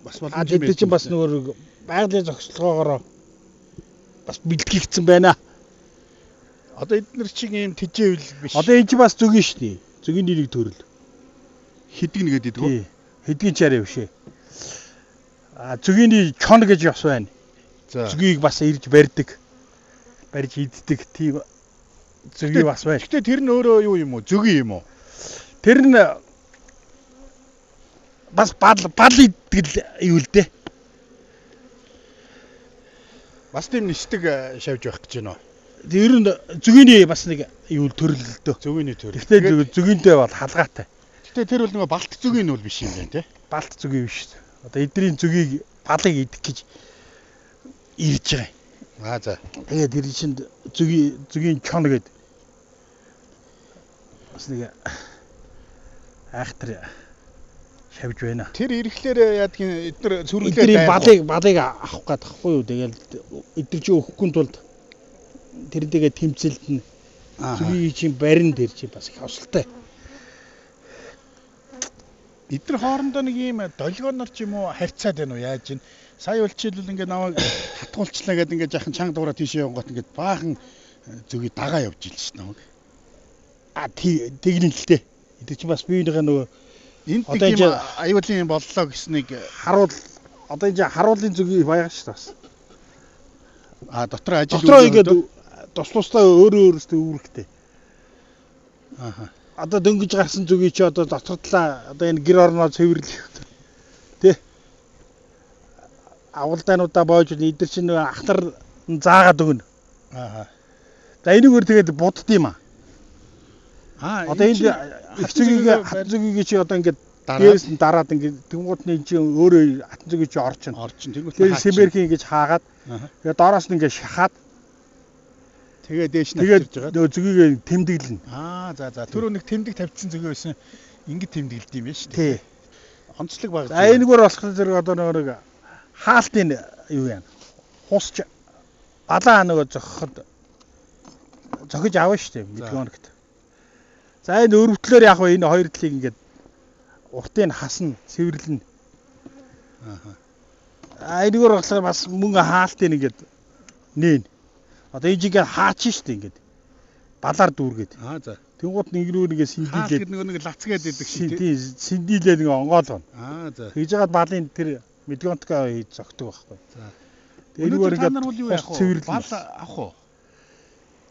бас боломж юм байна. Чинь бас нөгөө байгалийн зохицолгоогоор бас бэлтгэгдсэн байна. Одоо эдгээр чиг юм тэжээвэл биш. Одоо энэ чи бас зүгийн штэ. Зүгийн нэг төрөл. Хэдгэн гэдэг үү? Хэдгийн чараа биш ээ. Зүгийн чон гэж бас байна. Зүгийг бас ирж барьдаг. Барьж иддэг тийм зүги бас байна. Гэхдээ тэр нь өөрөө юу юм уу? Зүги юм уу? Тэр нь бас бал иддэг юу л дээ. Бас тийм нисдэг шавж байх гэж байна уу? Тэр нь зүгийн бас нэг юу төрөл л дөө. Зүгийн төрөл. Гэхдээ зүгиндээ бол халгаатай. Гэхдээ тэр бол нөгөө балт зүгийн нь бол биш юм байна те. Балт зүгийн биш. Одоо эдний зүгийг балыг идэх гэж ирж байгаа. За. Тэгээд тэр чинь зүгийн чон гэдэг. Бас нэг айхтар шавж байна. Тэр ирэхлээр яадгийн эдгээр сүргэлээ балыг авах гээд тахгүй юу. Тэгээд эдгээр чи өгөхгүй тулд тэрнийгээ тэмцэлдэн зүгийн чинь барин дээр чи бас их осолтой. Эдгээр хоорондоо нэг юм долгионор ч юм уу харьцаад байна уу яаж ин сая болчихвол ингээд намайг хатгуулчлаа гэдэг ингээд жаахан чанга дуураа тийшээ явгоот ингээд баахан зүгийг дагаа явж ил ш намайг. Тэгнэ л дээ. Эдгээр чи бас биенийхээ нөгөө энд нэг юм аюулын боллоо гэснийг харуул одоо энэ харуулын зүгийг баягаш ш бас. Дотор ажил дотроо ингээд тусдаа өөрөөсөө үүрэгтэй. Одоо дөнгөж гарсан зүгийг чи одоо дотор талаа одоо энэ гэр орноо цэвэрлэх. Тэ. Авалдаануудаа боож эдгээр чинь ахнар заагаад өгнө. За энийг өөр тэгээд будд юм аа. Одоо энэ хат зүгийг чи одоо ингээд дээрээс нь дараад ингээд тэнгууд нь чи өөрөө хат зүгийг чи орчин. Тэгээд симберхийн ингэж хаагаад тэгээд доороос нь ингээд шахаад тэгээ дээш нь авчирж байгаа. Нөгөө зүгийг тэмдэглэнэ. За. Түрүү нэг тэмдэг тавьчихсан зүгээ байсан. Ингээд тэмдэглэд юм байна шүү дээ. Тий. Онцлог баг. Энэгээр болох зэрэг одоо нэг хаалтын юу яа. Хусч балаа нөгөө зохиж авна шүү дээ мэдгөөнөгт. За энэ өрөвтлөөр яг энэ хоёр талыг ингээд уртыг хасна, цэвэрлэнэ. Энэгээр болохоор бас мөнгө хаалтыг ингээд нээн. Одоо энэ жигээ хаачин шүү дээ ингээд балаар дүүргээд. За. Тэнгууд нэгрүү нэгээ синдилээд нэг лацгээд идэг шүү дээ. Синдилээд нэг онгоолгоно. За. Хийж жагаад балын тэр мэдгөөнтгөө хийж зогтдог байхгүй. За. Энэгээр ингээд цэвэрлэн бал авах уу?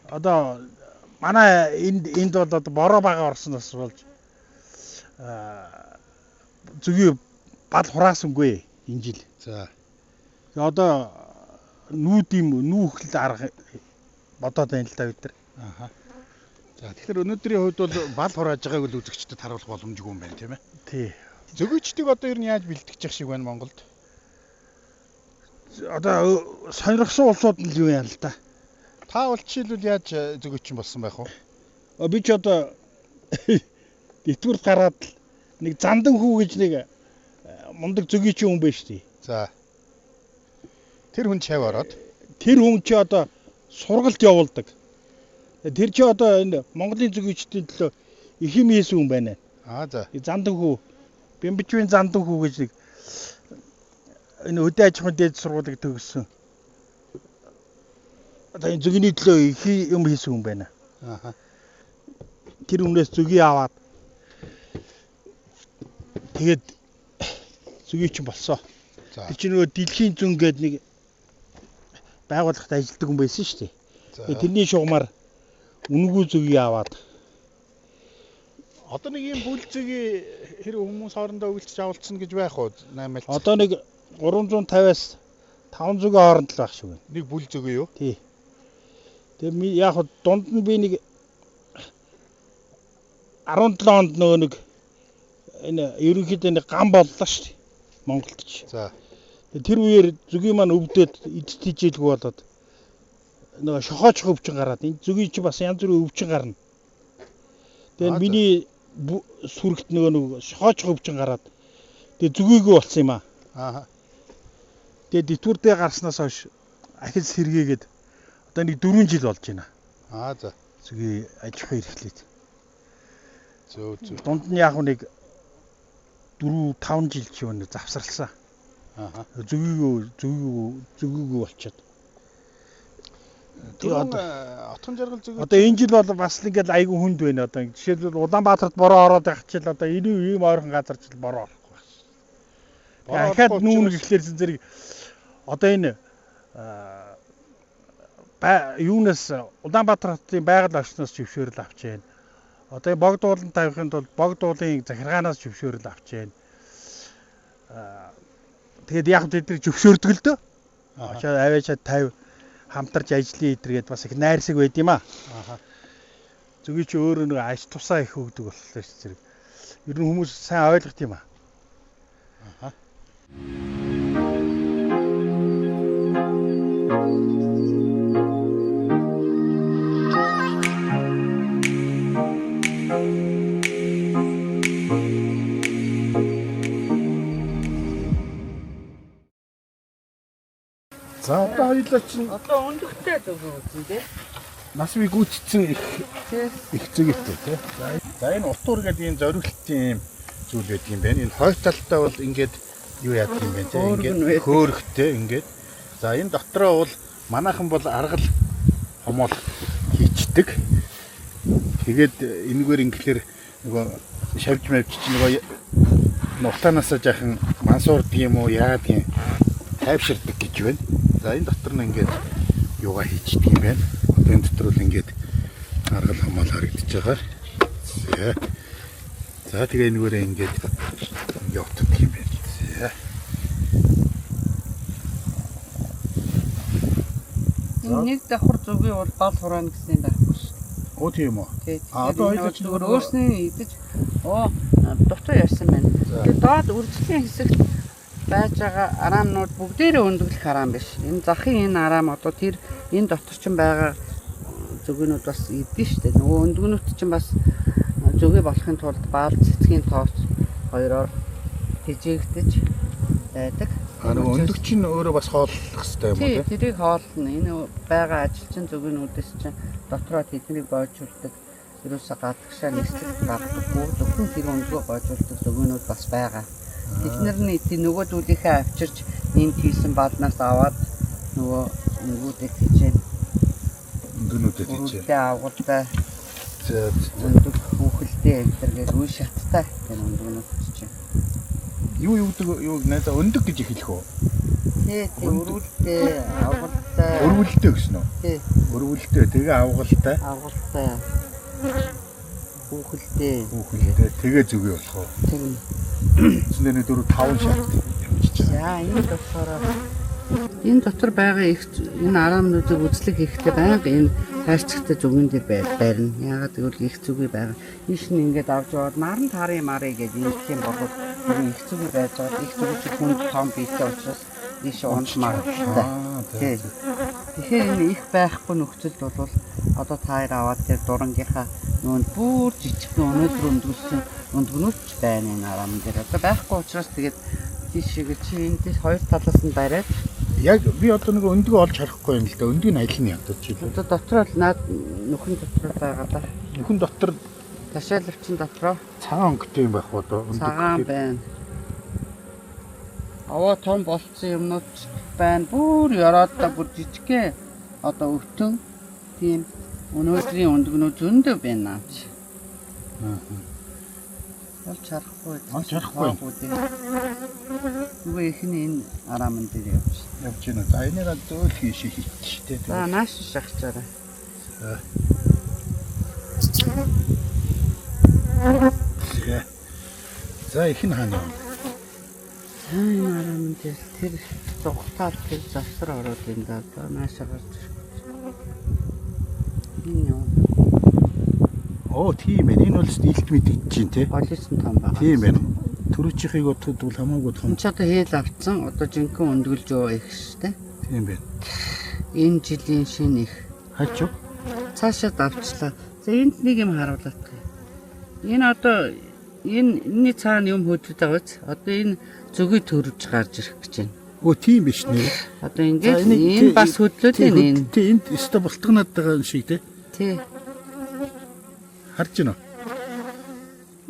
Одоо манай энд бол одоо бороо бага орсноос болж зүгийн бал хураасангүй энэ жил. За. Тэгээ одоо нүүхэл арга бодоод байна л да бид нар. За тэгэхээр өнөөдрийн хувьд бол бал хурааж байгааг л үзэгчдэд харуулах боломжгүй юм байна тийм ээ. Тий. Зөгөөчдийг одоо ер нь яаж бэлтгэж явах шиг байна Монголд? Одоо сонирхсан улсууд нь юу яа л да. Та бол жишээлбэл яаж зөгөөчин болсон байх вэ? Би ч одоо нэвтрүүлэг гаргаад нэг Зандан хүү гэж нэг мундаг зөгийчийн хүн байж тээ. За. Тэр хүн чав ороод Тэр хүн чи одоо сургалт явуулдаг. Тэр чи одоо энэ Монголын зөгийчдийн төлөө их юм хийсэн хүн байна. за. Зандан хүү Бямбичвийн Зандан хүү гэж нэг энэ өдөө аж ахуйн дээд сургуулийг төгссөн. Одоо энэ зөгөөний төлөө их юм хийсэн хүн байна. Тэр өмнөөс зөгийг аваад тэгээд зөгийч болсон. Тэр чинь нөгөө дэлхийн зүн гэдэг нэг байгууллагт ажилладаг хүн байсан шүү дээ. Тэрний шугамар үнэгүй зөгийг аваад одоо нэг юм бүл зөгийг хэрэг хүмүүс хоорондоо өвлөж авалцсан гэж байх уу? 8 л. Одоо нэг 350-аас 500-ийн хооронд л байх шиг байна. Нэг бүл зөгийг юу? Тий. Тэгээ яг хөө дунд нь би нэг 17 онд нөгөө нэг энэ ерөнхийдөө нэг гам боллоо шүү дээ. Монголд ч. За. Тэр үеэр зөгийн маань өвдөд эдд тижээлгүй болоод нөгөө шохооч өвчин гараад энэ зөгийн чи бас янз бүрийн өвчин гарна. Тэгээ миний сүрэгт нөгөө шохооч өвчин гараад тэгээ зөгийгөө болсон юм аа. Тэгээ дитвүрдээ гарснаас хойш ахил сэргээгээд одоо нэг 4 жил болж байна. За. Зөгийн аж ахуй эрхлээд. Зөө. Дунд нь яг нэг 4-5 жил ч юм завсарласан. Зөгийгөө болчиход. Тэгээ одоо отхон жаргал зөгийг одоо энэ жил бол бас л ингээд айгүй хүнд байна одоо. Жишээлбэл Улаанбаатарт бороо ороод байх чил одоо ийм ойрхон газар чил бороо орохгүй байна. Ахаад нүүн гэхлээрсэн зэрэг одоо энэ юунаас Улаанбаатар хотын байгаль орчноос зөвшөөрөл авч байна. Одоо богд уулан тавихын тулд богд уулын захиргаанаас зөвшөөрөл авч байна. Тэгээд яг тэдний зөвшөөрдөг л дөө. Очоод аваачаад 50 хамтарч ажлын идэргээд бас их найрсаг байд юм аа. Зөгийг чи өөрөө нэг аж тусаа их өгдөг болохоор зэрэг. Ер нь хүмүүс сайн ойлгох юм аа. За одоо хоёулаа чинь Одоо өндөгтэй зөгөө үзэн дээ. нас бий гүйцэтсэн их зөгөөтэй тий. За энэ утуур гэдэг энэ зориултын зүйл байдаг юм байна. Энэ хойд талдаа бол ингээд юу яадаг юм бэ тий. Ингээд хөөрхтэй ингээд. За энэ дотроо бол манайхан бол аргал хомоол хийчдэг. Тэгээд энэгээр ингээр нөгөө шавж мавч чинь нөгөө нутаанаасаа жаахан мансуурдаг юм уу яадаг юм тайвширдаг гэж байна. За энэ дотор нь ингээд юугаа хийчдэг юм байна. Одоо энэ дотор бол ингээд аргал хамаал харагдаж байгаа. За тэгээ энэгээр ингээд явдаг юм байна. Нэг давхар зүгийн бол бал хураана гэсэн юм байхгүй шүү. Оо тийм үү. Одоо хоёул ч өөрснөө идэж дутуу ярьсан байна. Тэгээд доод үржлийн хэсэгт байж байгаа араамнууд бүгдээрээ өндөглөх араам биш. Энэ захын энэ араам одоо тэр энэ дотор ч байгаа зөгөөнүүд бас идэж штэ. Нөгөө өндгөнүүд чинь бас зөгөө болохын тулд баал цэцгийн тооц хоёроор тэжээгдэж байдаг. Нөгөө өндөг чинь өөрөө бас хооллох хэрэгтэй юм уу тий? Тэрийг хоолно. Энэ байгаа ажилчин зөгөөнүүдээс чинь дотроо тэднийг боожулдаг. Ерөөсө гадагшаа нислэг гадаггүй зөвхөн тэр өндгөө боожулдаг зөгөөнүүд бас байгаа. Тэднэр нь нөгөөдүүдийнхээ авчирч энд хийсэн баднаас аваад нөгөөдөө хийжээ. Өндгөнүүдэд хийжээ. Тэ агуултай. Өндөг хүүхэлдээ энтергээд үе шаттай гэн өндгөнүүд чинь. Юу надаа өндөг гэж хэлэх үү? Тий, өрүүлдээ, авгалтай. Өрүүлдээ гэсэн үү? Тий. Өрүүлдээ тэгээ авгалтай. Авгалтай. Хүүхэлдээ. Тэгээ зүгээ болох уу? Тийм. Эцнэрээ 4-5 шат явж За энэ дотор байгаа их энэ араамнуудыг үзлэг хийхдээ байнга энэ хайрцагтай зүгэн дээр байрна. Яагаад гэвэл их зүгээ байгаа. Ийш нь ингээд авч яваад наран тарын марыг гэдэг юм болоод их зүгээ байж байгаа. Их зүгээ чи хүнд том биетэй учраас ийш унж магадaltaй. Тэгэхээр энэ их байхгүй нөхцөлд бол одоо таар аваад тэр дурангийнхаа Нүүн бүр жижиг өнөөдөр өндгөлсөн өндгөнүүч байна энэ араан дээр. Одоо байхгүй учраас тэгээд тийшээгээ чи энэ хоёр талаас нь бариад Яг би одоо нэг өндгөө олж харахгүй юм л да. Өндгийн айл нь ядаж чи. одоо дотроо л наад нөхөн дотроо байгаа да. Нөхөн дотор Ташаалвчин дотроо цагаан өнгөтэй юм байх одоо. цагаан байна. Аваа том болцсон юмнууд байна. Бүр яраад та бүр жижигхэн одоо өвтөн тийм өнөөдрийн өндгөнөө зөндөө байна наач. Олж харахгүй. Олж харахгүй. Нөгөө ихний энэ араамн дээр явж байна. За энийгээ дөөл хийшээ хийчихтэй. За нааш шахачаарай. За их нь хаана вэ? Энэ араамн дээр тэр зугтаад тэр завсар ороод энэ даа наашаа гарч ирэх. Энэ юу? Оо тийм ээ. Энэ бол стилт мэдгэж чинь те. Олсон том байна. Тийм байна. Төрөчийнхийг бодвол хамаагүй том. Энд ч одоо хээл авцсан. Одоо жинхэнэ өндгөлж яваа их штэ. Тийм байна. Энэ жилийн шинэ их. Хаач юу? Цаашаа давчлаа. За энд нэг юм харуулдаг. Энэ одоо энэний цаана юм хөдлөж байгаа биз? Одоо энэ зүгийг төрж гарч ирэх гэж байна. Оо тийм биш нэ. Одоо ингээд энэ бас хөдлөөд байна энэ. Тийм энд өстө бултганаад байгаа шиг те. Тий. Харж байна уу?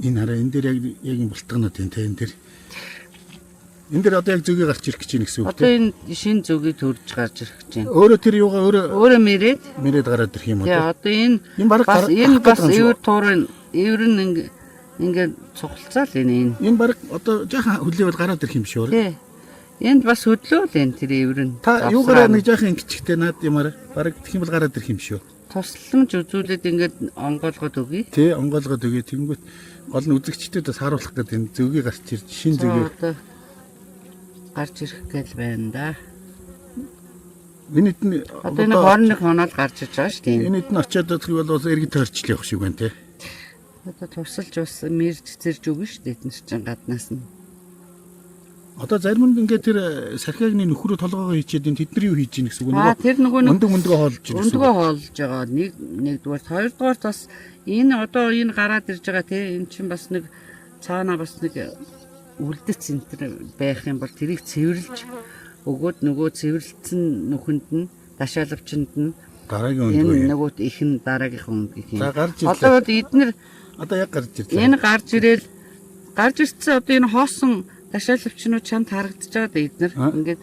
Энэ хараа энэ дээр яг юм бултганаад байна те энэ дээр. Энэ дээр одоо яг зүгийг гарч ирэх гэж байна гэсэн үг Одоо энэ шинэ зүгийг төрж гарч ирэх гэж байна. Өөрөө тэр юугаа Өөрөө мэрээд гараад ирэх юм уу? тий одоо энэ Энэ бас ивэр туурын ивэр нь ингээд цуглацаал энэ. Энэ баг одоо жаахан хүлээвэл гараад ирэх юм шүү. Тий. Энд бас хөдлөөл энэ тэр ивэр нь. Та юугаараа нэг жаахан ингэчтэй наад юмараа баг тэгэх юм бол гараад ирэх юм шүү. Тусламж үзүүлээд ингээд онгоолгоод өгье. Тий, онгоолгоод өгье. Тэнгүүт гол нь үзэгчдэд бас харуулах гэдэг энэ зүгийг гарч ирж шин зүгийг Одоо гарч ирэх гээл байна да. Энэд нь Одоо энэ 21 хоноод гарч иж байгаа шүү дээ. энэд нь очиод өгөх бол бас эргэж төрчлөө явах шиг байна те. Одоо тусалж бас мэрж зэрж өгнө шүү дээ эдгээр чинь гаднаас нь. Одоо зарим нь ингээд тэр сархиагны нөхрөө толгоогоо хийчихэд энэ тэдний юу хийж ийн гэсэн үг Аа тэр нөгөө өндгөө хоолж ийн гэсэн. өндгөө хоолж байгаа. Нэгдүгээр, хоёрдугаар бас энэ одоо энэ гараад ирж байгаа те энэ чинь бас нэг цаанаа бас нэг үлдэц центр байх юм бол тэрийг цэвэрлж өгөөд нөгөө цэвэрлэлтэн нөхөнд нь дашаалвчинд нь дараагийн энэ өндгөө. нөгөө их нь дараагийнхан гэх юм. За гарч Одоо ирлээ. эднэр Одоо яг гарч ирлээ. энэ гарч ирсэн одоо энэ хоосон дашаалвчнууд чамд харагдаж байгаа да эднэр ингээд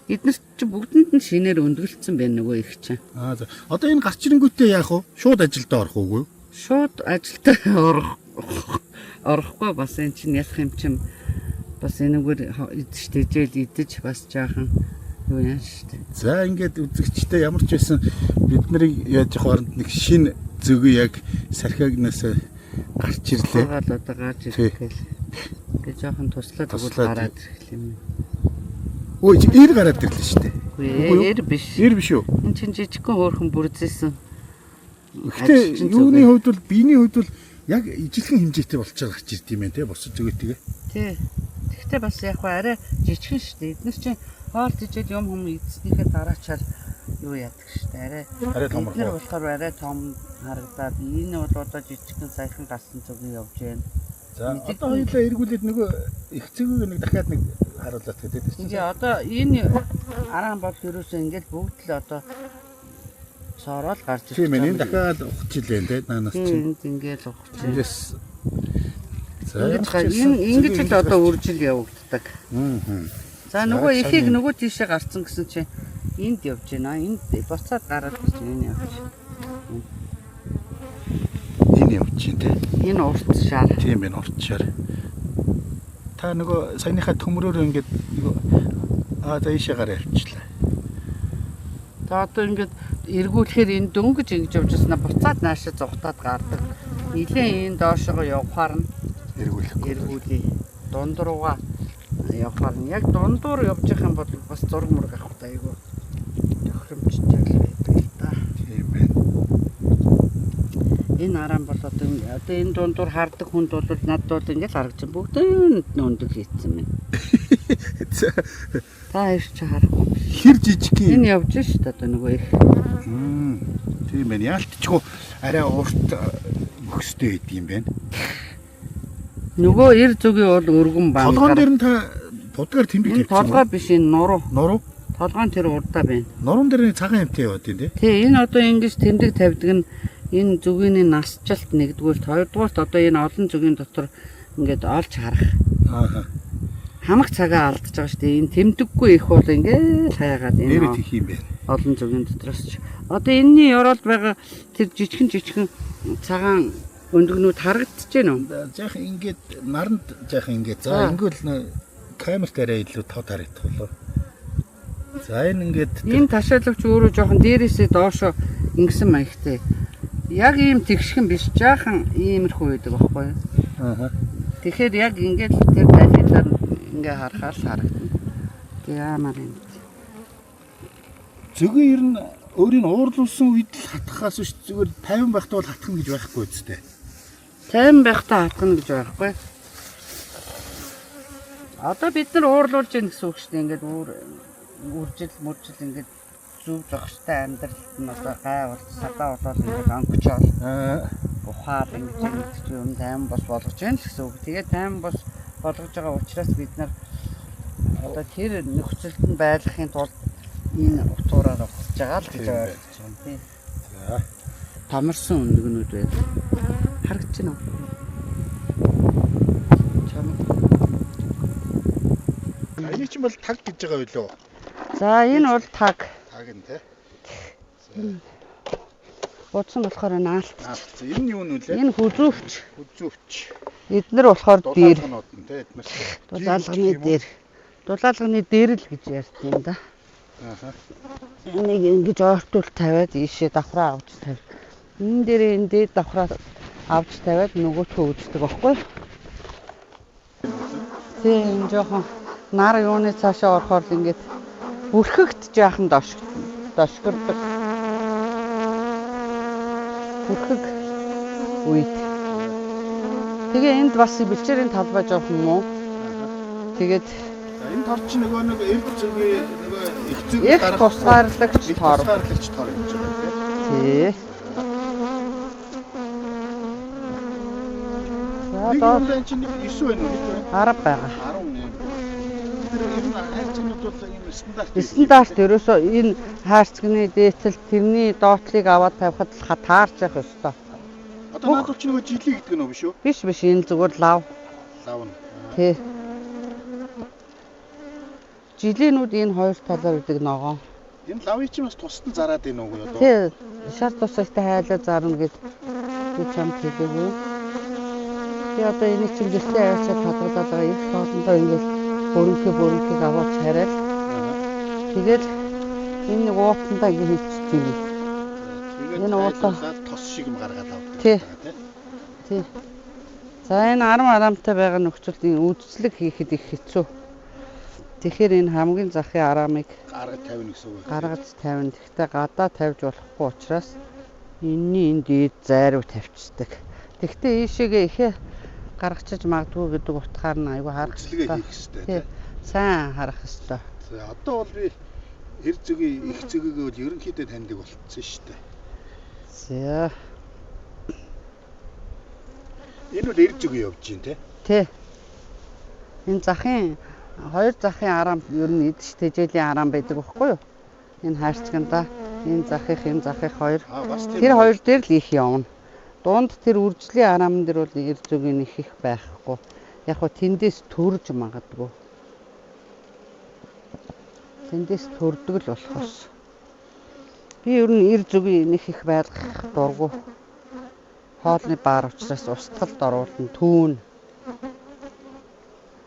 эднэр чи бүгдэнд нь шинээр өндгөлцсөн байна нөгөө их чинь. Аа за. Одоо энэ гарч ирэнгүүтээ яах вэ? Шууд ажилдаа орох уугүй юу? Шууд ажилдаа орохгүй бас энэ чинь ялах юм чим бас энэгээр идэж идэж бас жаахан юу яа штэ. За ингээд үзэгчтэй ямар ч байсан бид нарыг яаж хооронд нэг шин зүг яг сархиагнаас гарч ирлээ. Одоо гарч ирэх гээл. Ингээ жаахан туслаад өгвөл гараад ирэх юм. Өө ир гараад ирлээ штэ. Үгүй эр биш. Ир биш үү? Энэ чинь жижигхэн хөөрхөн бүрзээсэн. Гэхдээ юуны хувьд бол биений хувьд бол яг ижилхэн хэмжээтэй болчиход гарч ирд юм байна те босож өгөөтэйгээ. Тий. Тэгтээ бас яг хаа арай жижигхэн штэ. Эдгээр чинь хоол тижээд юм эзснийхээ дараачаар юу яадаг штэ. Арай Томорхоо. Эдгээр болохоор арай том харагдаад энэ бол одоо жижигхэн саяхан гарсан зүг явж байна. За одоо хоёулаа эргүүлээд нөгөө их цэгийг нэг дахиад нэг харуулаад гэдэг тийм. Тэгээ одоо энэ араан бол ерөөсөө ингээд бүгд л одоо цорол гарч ирж Тийм ээ энэ дахиад ухчихлээ те наанаас чинь. Энд ингээд ухчих. Эндээс за ингэж л одоо үржил явагддаг. Аа. За нөгөө ихийг нөгөө тийшээ гарцсан гэсэн чинь энд явж байна. Энд буцаад гараад гэж энэ явж. Энэ явж чинь те. Энэ урт шар. Тийм ээ урт шар. Та нөгөө саяныхаа төмрөөр ингээд нөгөө за ийшээ гараа явчихлаа. За одоо ингээд эргүүлэхээр энэ дөнгөж ингэж явж яснаа буцаад наашаа зугатаад гардаг. Нилээн энэ доошоо явахаар нь эргүүлээ. Дунд руугаа явахаар нь яг дундуур явж явах юм бол бас зураг мураг авах та айгу тохиромжтой байдаг л да. Тийм байна. Энэ араан бол одоо энэ дундуур хардаг хүнд бол надад бол ингэж харагдсан. Бүгд өндөг хийцэн байна. Та ирч харахгүй. Хэр жижиг юм. Энэ явж шүү дээ одоо нөгөө их. Тийм байна. Яалтчгүй арай урт өгөх ёстой гэдэг юм байна. Нөгөө эр зүгийн бол өргөн баан. Толгоон дээр нь та будгаар тэмдэг тавьчихсан. Толгой биш энэ нуруу. Нуруу? Толгойн тэр урдаа байна. Нуруунд дээр нэг цагаан юмтай яваад тийм. Тий, энэ одоо ингэж тэмдэг тавьдаг нь энэ зүгийн насжилт нэгдүгээрт, хоёрдугаарт одоо энэ олон зүгийн дотор ингээд олж харах. Аа. Хамаг цагаа алдаж байгаа шүү дээ. Энэ тэмдэггүй их бол ингээд хайгаад энэ нэр тих юм байна. олон зүгийн дотроос ч. Одоо энэний оролд байгаа тэр жижигхэн цагаан өндөгнүүд харагдаж байна уу? Жаахан ингээд наранд жаахан ингээд за ингэвэл камертаараа илүү тод харагдах болоо. За энэ ингээд энэ ташаалагч өөрөө жоохон дээрээсээ доошоо ингэсэн маягтай. Яг ийм тэгшхэн биш жаахан иймэрхүү байдаг байхгүй юу? Аа. Тэгэхээр яг ингээд тэр дахиад ингээ харахаар л харагдана. Яамаар юм. Зөвхөн ер нь өөрийн уурлуулсан үед л хатахаас биш зүгээр 50 байхдаа бол хатах гэж байхгүй үстэй. 50 байхдаа хатах гэж байхгүй. Одоо бид нар уурлуулж яах гэсэн үг шүү дээ. Ингээд үржил мөржил ингээд зүв зогстой амьдралд нь одоо гай бол садаа болоод ингээд онгочоод ухаал ингэж юм тайван бос болгож байна л гэсэн үг. Тэгээд тайван бос болгож байгаа учраас бид нар одоо тэр нөхцөлд нь байрлахын тулд энэ утгаараа ухаж байгаа л гэж ойлгож байна тийм. За. Тамарсан өндөгнүүд байл. Харагдаж байна уу? Эний чинь бол таг гэж байгаа байлоо. За энэ бол таг. Таг нь тий. Будсан болохоор наалт. За энэ юу нүлээ? Энэ хүзүүвч. Хүзүүвч. Эднэр болохоор дээр. Дулаалганы дээр. Дулаалганы дээр л гэж ярьд юм да. Ааха. Энийг ингэж ойртуул тавиад ийшээ давхраа авч тавь. Энэ дээр энэ дээд давхраа авч тавиад нөгөөтгөө үздэг байхгүй. Тийм жоохон нар юуны цаашаа орохоор ингэж бүрхэгт жаахан дошгордог. Бүрхэг үед. Тэгээ энд бас бэлчээрийн талбай жоохон муу. Тэгээд энэ тор чи нөгөө нэг эрг зүгийн нөгөө их зүг гарах тусгаарлагч тор. Тусгаарлагч тор гэж байгаа тий. Нэг юм чинь 9 байна уу? 10 байгаа. 18. Тэр ер нь хайрцагнууд бол ийм стандарт. Стандарт ерөөсөө энэ хайрцагны дээтэл тэрний доотлыг аваад тавихад л таарч явах ёстой. Одоо надад ч нөгөө жилий гэдэг нь үү биш үү? Биш энэ зүгээр лав. Лав нь. Тий. Жилийнүүд энэ хоёр талаар үүдэг ногоо. Энэ лавыг чи бас тусдан зараад байна уу одоо? Тий. Шар тустай хайлаа зарна гэж би чамд хэлээгүй. Би одоо энийг чинь гэртээ аваачаад хадгалаад байгаа их хоолндоо ингээд бүрэнхийг аваад хараад тэгэл энэ нэг уутандаа ингэ хийчихсэн. Энэ уутаа тос шиг юм гаргаад авдаг. Тий. Тий. За энэ 10 арамтай байгаа нөхцөлд энэ үйлчлэг хийхэд их хэцүү. Тэгэхээр энэ хамгийн захын арамыг гаргаж тавина гэсэн үг. Гаргаж тавина. Гэхдээ гадаа тавьж болохгүй учраас энэний энэ дээд зайруу тавьчихдаг. Гэхдээ ийшээгээ ихэ гаргачиж магадгүй гэдэг утгаар нь айгүй харах хэрэгтэй. Тий. Сайн харах хэрэгтэй. За одоо бол би эр зүгийн их зүгийг бол ерөнхийдөө таньдаг болчихсон шүү дээ. За. Энэ бол эр зүгийн явж байна тий. Тий. Энэ захын хоёр захын арам ер нь идэж тэжээлийн арам байдаг байхгүй юу? Энэ хайрцагнда энэ захих хоёр. Тэр хоёр дээр л их явна. Дунд тэр үржлийн арамн дээр бол эр зүгийн их байхгүй. Яг хөө тэндээс төрж магадгүй. Тэндээс төрдөг л болохоос. Би ер нь эр зүгийн их байлгах дургу. Хоолны баар учраас устгалд оруулна түүн.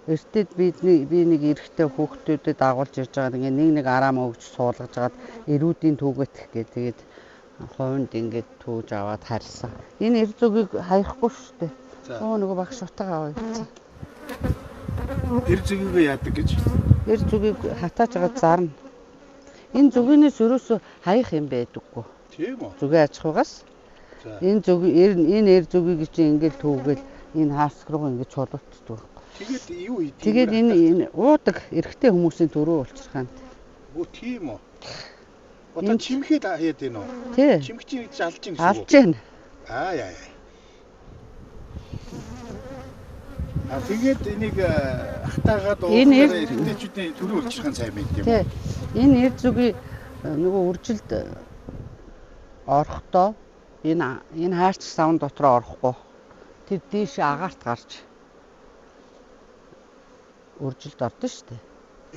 Эртэд би нэг эрэхтэй хүүхдүүдэд агуулж ирж байгаа нэг араам өгч суулгаж агаад эрүүдийн түүгэтх гээ тэгээд хойнд ингээд түүж аваад харьсан. Энэ эр зүгийг хаяхгүй шүү дээ. Өө нөгөө багш утгаа аваа. Эр зүгийг яадаг гэж? Эр зүгийг хатааж агаад зарна. Энэ зүгийнээс ерөөсөө хаях юм байдаггүй. Тийм үү? Зүгээ аж ахуйгаас. Энэ эр зүгийг чинь ингээд түүгээл энэ хааск руу ингээд чулуутдаг. Тэгээд юу хийдэг? Тэгээд энэ уудаг эрэгтэй хүмүүсийн төрөө уулзраханд. Өө тийм үү? Одоо чимхэд хаяад байна уу? Тий. Чимхчийг алж ийн гэсэн үү? Алж байна. Аа яа. Тэгээд энийг хатаагаад эрэгтэйчүүдийн төрөө үлчрэх сайн байд юм. Тий. Энэ эр зүгийн нөгөө үржилд орохдоо энэ хаарч савн дотроо орохгүй. Тэр дээш агаарт гарч үржилд ордон шүү дээ.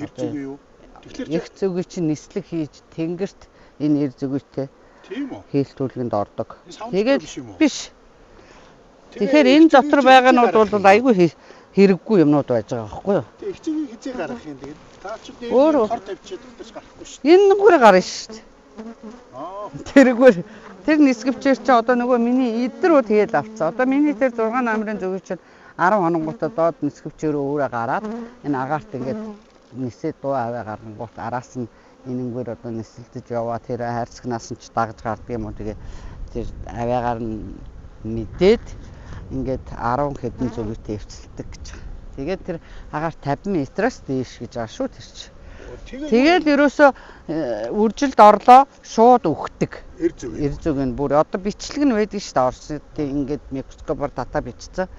Эр зүг юу? Тэгэхээр Их зүгийн чинь нислэг хийж тэнгэрт энэ эр зүгийтэй тийм үү? хийлтүүлгэнд ордог. Тэгээд биш. Тэгэхээр энэ дотор байгаанууд бол айгүй хэрэггүй юмнууд байж байгаа байхгүй юу? Тэг их зүгийг хизээ гаргах юм тэгээд та ч Өөр хор тавьчихад дотроос гарахгүй шүү. Энэ нүгээр гарна шүү дээ. Аа. Тэргээр тэр нисгэвчээр чи одоо нөгөө миний эдрүү тэгэл авцсан. Одоо миний тэр 6 намрын зүгий чинь 10 хоногуудаа доод нисгэвчээрөө өөрөө гараад энэ агаарт ингээд нисээ дуу аваа гаргангуут араас нь энэнгээр одоо нисэлдэж яваа тэр хайрцагнаас нь ч дагж гардаг юм уу тэгээ тэр аваагаар нь мэдээд ингээд 10 хэдэн зүгийтэй эвцэлдэг гэж. Тэгээд тэр агаар 50 метраас дээш гэж байгаа шүү тэр чи. Тэгээд ерөөсөө үржилд орлоо шууд өгдөг. Эр зүг нь бүр одоо бичлэг нь байдаг шүү дээ Оросд ингээд микроскопоор дата бичсэн.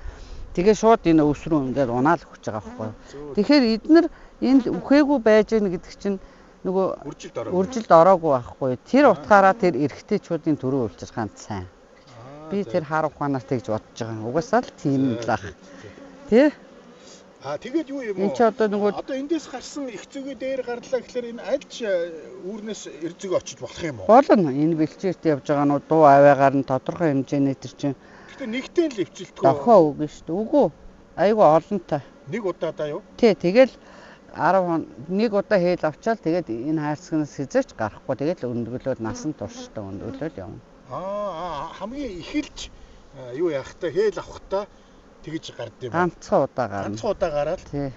Тэгээ шууд энэ өвс рүү ингээд унаал өгч байгаа байхгүй юу. Тэгэхээр эднэр энд үхээгүй байж гэнэ гэдэг чинь нөгөө үржилд ороогүй байхгүй. Тэр утгаараа тэр эрэгтэйчүүдийн төрөө үлчир ганц сайн. Би тэр хар ухаанаар тэгж бодож байгаа. Угаасаа л тийм л ах. Тэ? Тэгээд юу юм уу? Энд ч одоо нөгөө одоо эндээс гарсан их зүгээ дээр гарлаа гэхээр энэ альч үүрнээс эр зүг очиж болох юм уу? болно. Энэ бэлчээрт явж байгаа нь дуу аваагаар нь тодорхой хэмжээний тэр чинь. Гэтэ нэгтэй л эвцэлтгөө. Дохоо үгүй шүү дээ. Үгүй. Айгу олонтой. Нэг удаадаа юу? Тий, тэгэл 10 нэг удаа хээл авчаал тэгээд энэ хайрцагнаас хизээч гарахгүй тэгээд өндгөлөөд насан турштай өндгөлөөл явна. Хамгийн ихэлж юу яахтай хээл авахтаа тэгж гардыг. Ганцхан удаа гарна. Ганцхан удаа гараад. Тий.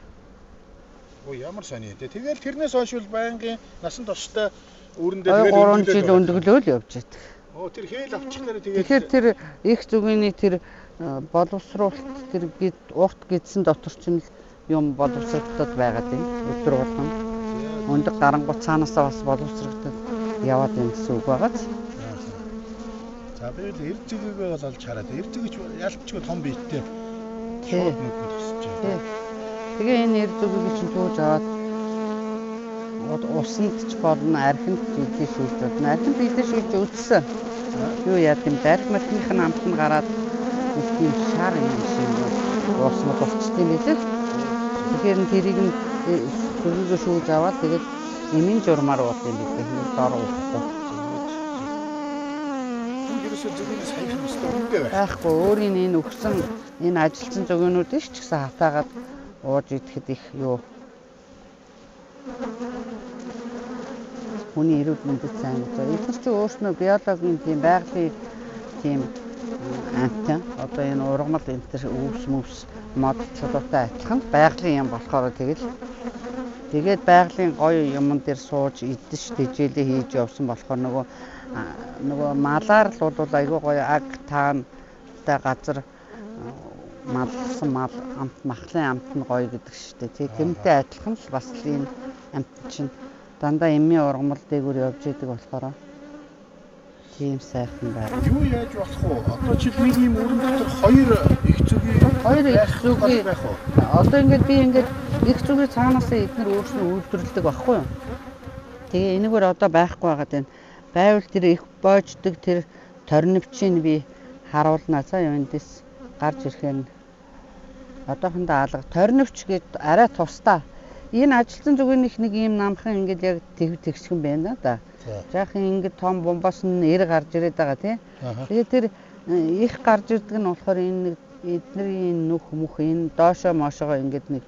Өө ямар сони. Тэгэл тэрнээс хойш бол байнгын насан турштай үүрэндээ тэгээд 3 жил өндгөлөөл явж байдаг. Оо тэр хээл авчихлаараа тэгээд тэгэхээр тэр их зүгийн тэр боловсруулалт тэр урт гидсэн дотор ч юм боловсрогдоод байгаад байна. Өдөр болгон өндөг гарангуй цаанаасаа бас боловсрогдоод яваад байна гэсэн үг байгааз. За би л эр зүгийгээ бол олж хараад эр зүгийч ялчгүй том биеттэй шууд нүдэнд тусч байна. Тэгээ энэ эр зүгийг чинь тууж аваад усанд ч болно, архинд ч идэж шүүлж болно. Архинд идэж шүүлж үлдсэн. Юу яа гэм дарх мөрхнийхэн амт нь гараад нэг тийм шар юм шиг уусмал болчтой байлээ. Тэгэхээр тэрийг нь зүгийгээ шүүлж аваад тэгээд эмийн журмаар уух юм билээ. Дор уухгүй. Байхгүй өөрийн энэ өгсөн энэ ажилтсан зөвгөнүүд ч гэсэн хатаагаад ууж идэхэд их юу хүний эрүүл мэндэд сайн гэж. Эдгээр чинь өөрснөө биологийн тийм байгалийн тийм амтан одоо энэ ургамал энэ төр өвс мөвс мод чулуутай адилхан байгалийн юм болохоор тэгээд байгалийн гоё юмн дээр сууж идэж тэжээлээ хийж явсан болохоор нөгөө малаар л бол айгүй гоё аг таантай газар малсан мал амт махлын амт нь гоё гэдэг шүү дээ. Тэг тэмтэй адилхан л бас л энэ амт чинь дандаа эмийн ургамал дээгүүр явж идэг болохоор тийм сайхан байна. Юу яаж болох вэ? Одоо чи нэг юм өрн дотор хоёр их зүгийн байх уу? Одоо ингээд би ингээд их зүгийн цаанаасаа эдгээр өөрснөө үйлдвэрлэдэг байхгүй юу? Тэгээ энэгээр одоо байхгүй байгаад байна. Байвал тэр их боождаг тэр торнивчийг би харуулнаа. За эндээс гарч ирэхээр одоохондоо алга торнивч гээд арай тусдаа. Энэ ажилтсан зүгийнх нэг юм намхан ингээд яг тэгшгэн байна да. Жаахан ингээд том бомбоос нь эр гарч ирээд байгаа тий. Тэгээд тэр их гарч ирдэг нь болохоор энэ эднэрийн нүх мөх энэ доошоо моошоогоо ингээд нэг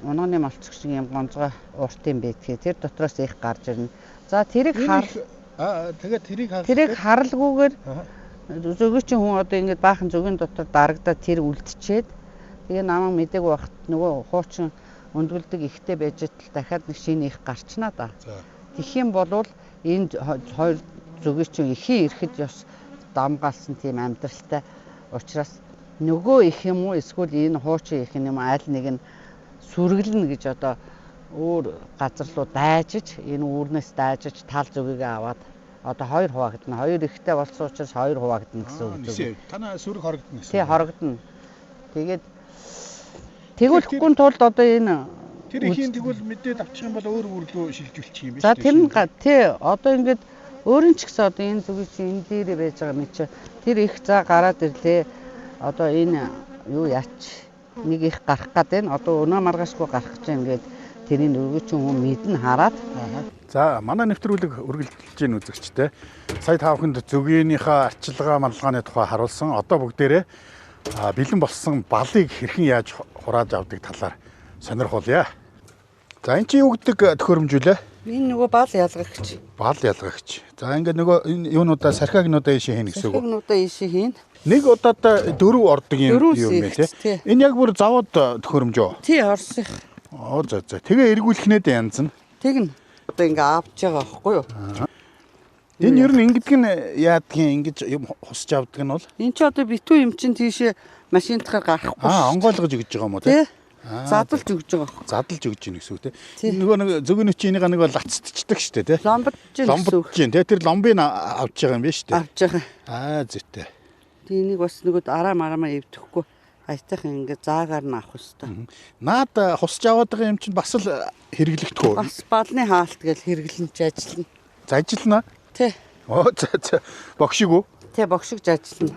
унааны малцг шиг юм гонцгой урт юм байдгийг тэр дотроос их гарч ирнэ. За тэрийг тэрийг харалгүйгээр зөвгөө чи хүн одоо ингээд баахан зөвгийн дотор дарагдаад тэр үлдчихэд тэгээ намайг мдэг багт нөгөө хуучин өндгөлдөг ихтэй байж тал дахиад нэг шинэ их гарчнаа да. Тэгэх юм бол энд хоёр зөвгөө чи ихийн ирэхэд бас дамгаалсан тийм амьдралтай учраас нөгөө их юм уу эсвэл энэ хуучин их юм аль нэг нь сүргэлнэ гэж одоо өөр газар руу дайжиж энэ үүрнээс дайжиж тал зүгийг аваад одоо хоёр хуваагдана. Хоёр ихтэй болсон учраас хоёр хуваагдана гэсэн үг. Танаа сүрэг хорогдно гэсэн. Тий хорогдно. Тэгээд Тэгвэл тулд одоо энэ тэр ихийн тэгвэл мэдээд авчих юм бол өөр рүү шилжүүлчих юм биш үү? за тэр нь тий одоо ингээд өөрийн ч гэсэн одоо энэ зүгийг чи энэ дээрээ байж байгаа мэт чи тэр их за гараад ирлээ. Одоо энэ юу яач нэг их гарах гад байна. Одоо өнөө маргаашгүй гарах гэж ингээд тэрийн өргөч хүн мэдэн хараад. За манай нэвтрүүлэг үргэлжилж гин үзэгчтэй. Сая та бүхэнд зөгөөнийхөө арчилгаа малгайны тухай харуулсан. Одоо бүгдээрээ бэлэн болсон балыг хэрхэн яаж хурааж авдаг талаар сонирхуулъя. За энэ чи юу гэдэг төхөөрөмжүүлээ? Энэ нөгөө бал ялгагч. Бал ялгагч. За ингээд нөгөө энэ юунуудаа сархиагнуудаа ийшээ хийнэ гэсэн үг. Сархиагнуудаа ийшээ хийн. Нэг удаад 4 ордог юм бэ тий. Энэ яг бүр завууд төхөөрөмж үү? Тий Оросынх. Оо за. Тэгээ эргүүлэхнээд янз нь. Тэгнь. Одоо ингээ авч байгаа байхгүй юу? Энэ ер нь ингэдэг нь яадгийн ингэж юм хусч авдаг нь бол? Энд чи одоо битүү юм чин тийшээ машинтахаар гарахгүй. Онгойлгож өгч байгаа юм уу тий? Задлж өгч байгаа байхгүй. Задлж өгч ийн гэсэн үг тий. Нөгөө нэг зөгөөнөч энийг нэг лацдчихдаг штэ тий. Ломбодж тий. Тэр ломбыг авч байгаа юм биш үү? Авч байгаа. Зүйтэй. Энийг бас нөгөө арамаа эвдэхгүй айтайхан ингээ заагаар нь авах хэвээр. Наад хусч аваад байгаа юм чинь бас л хэрэглэгдэхгүй. Бас балны хаалт гэж хэрэглэнч ажиллана. Зажилна. Тий. Оо за. Богшиг үү? Тий, богшигж ажиллана.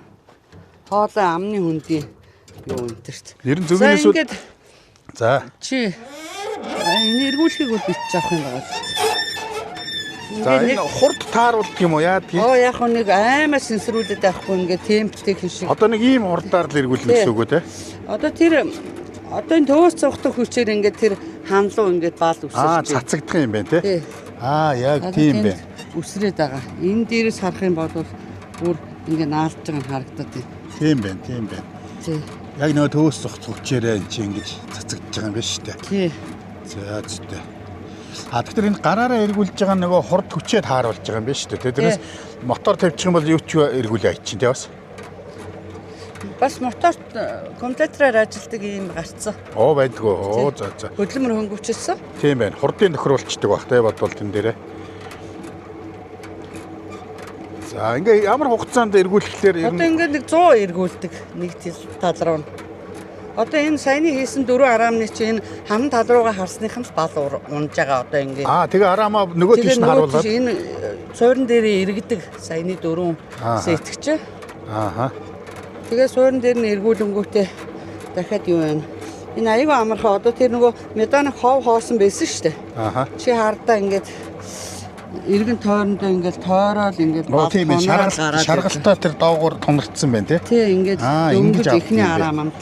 Хоолой амны хүндийн юу энтерт. Ер нь зөвгөнөөс үл. За. Чи энэ эргүүлэхийг бол бичиж авах юм байна. За энэ хурд тааруулдаг юм уу яадгийг? Яг нэг аймаа сэнсрүүлээд авахгүй ингээ темптэй хин шиг. Одоо нэг ийм хурдаар л эргүүлнэ гэсэн үг үү те? Одоо энэ төвөөс цогтох хүчээр ингээ тэр ханлуу ингээ баал үсэрч. Цацагдах юм байна те? Яг тийм бэ. Үсрээд байгаа. Энэ дээрээс харах юм бол бүр ингээ наалж байгаа нь харагдаад байна. Тийм байна. Тий. Яг нөгөө төвөөс цогтох хүчээр энэ чинь ингэж цацагдж байгаа юм байна шүү дээ. Тий. За зүйтэй. Тэгэхээр энэ гараараа эргүүлж байгаа нөгөө хурд хүчээ тааруулж байгаа юм байна шүү дээ. Тэрнээс мотор тавьчих юм бол юу ч эргүүлээ аячин тий бас. Бас моторт компьютераар ажилладаг юм гарцсан. Байдгүй. За. Хөдөлмөр хөнгөвчсөн. Тийм байна. Хурдын тохируулцдаг баг тий бодвол тэн дээрээ. За ингээ ямар хугацаанд эргүүлэхлээр ер нь одоо ингээ нэг 100 эргүүлдэг нэг тал руу. Одоо энэ саяны хийсэн 4 араамны чинь энэ хамт тал руугаа харсных нь бал унж байгаа одоо ингээ. Тэгээ араамаа нөгөө тийш нь харуулаад энэ суурин дээрээ эргэдэг саяны 4 сэтгч. Тэгээ суурин дээр нь эргүүлэнгүүтээ дахиад юу вэ? Энэ аягүй амархан одоо тэр нөгөө метаны хов хоосон байсан шүү дээ. Чи хардаа ингээд эргэн тойрондоо ингээд тойрол ингээд шаргалтай тэр доогуур тунагдсан байна тий ингээд дөнгөж ихний араам амт.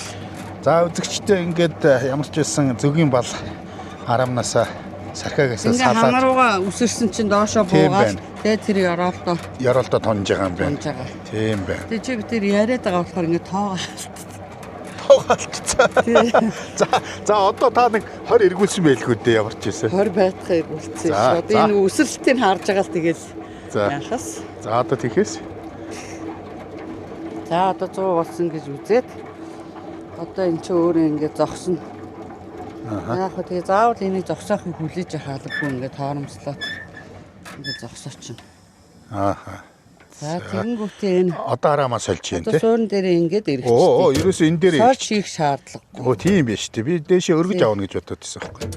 За үзэгчтэй ингээд ямар ч байсан зөгийн бал араамнаас сархиагаас салаад ингээд ханарууга үсэрсэн чинь доошоо буугаад тэгээ тэр ёроолдоо тонж байгаа юм байна. Тийм байна. Тэгээ чи би тэр яриад байгаа болохоор ингээд тоогоолцсон. За одоо та нэг 20 эргүүлсэн байлгүй дээ ямар ч байсан. 20 байтгаа эргүүлсэн. Одоо энэ өсөлтийг харж байгаа л тэгэл яахаас. За одоо тийхээс. За одоо 100 болсон гэж үзээд одоо эн чинь өөрөө ингээд зогсно. Яг хөө тэгээ заавал энийг зогсоохыг хүлээж хаалгагүй ингээд торомслоо. Ингээд зогсооч. За тэгэнгүүтээ энэ одоо араамаа сольж юм тий. Одоо суурин дээрээ ингээд эргэжтэй. Ерөөсөө энэ дээр сольж хийх шаардлагагүй. Тийм биш тий. Би дээшээ өргөж авна гэж бодоод байсан байхгүй.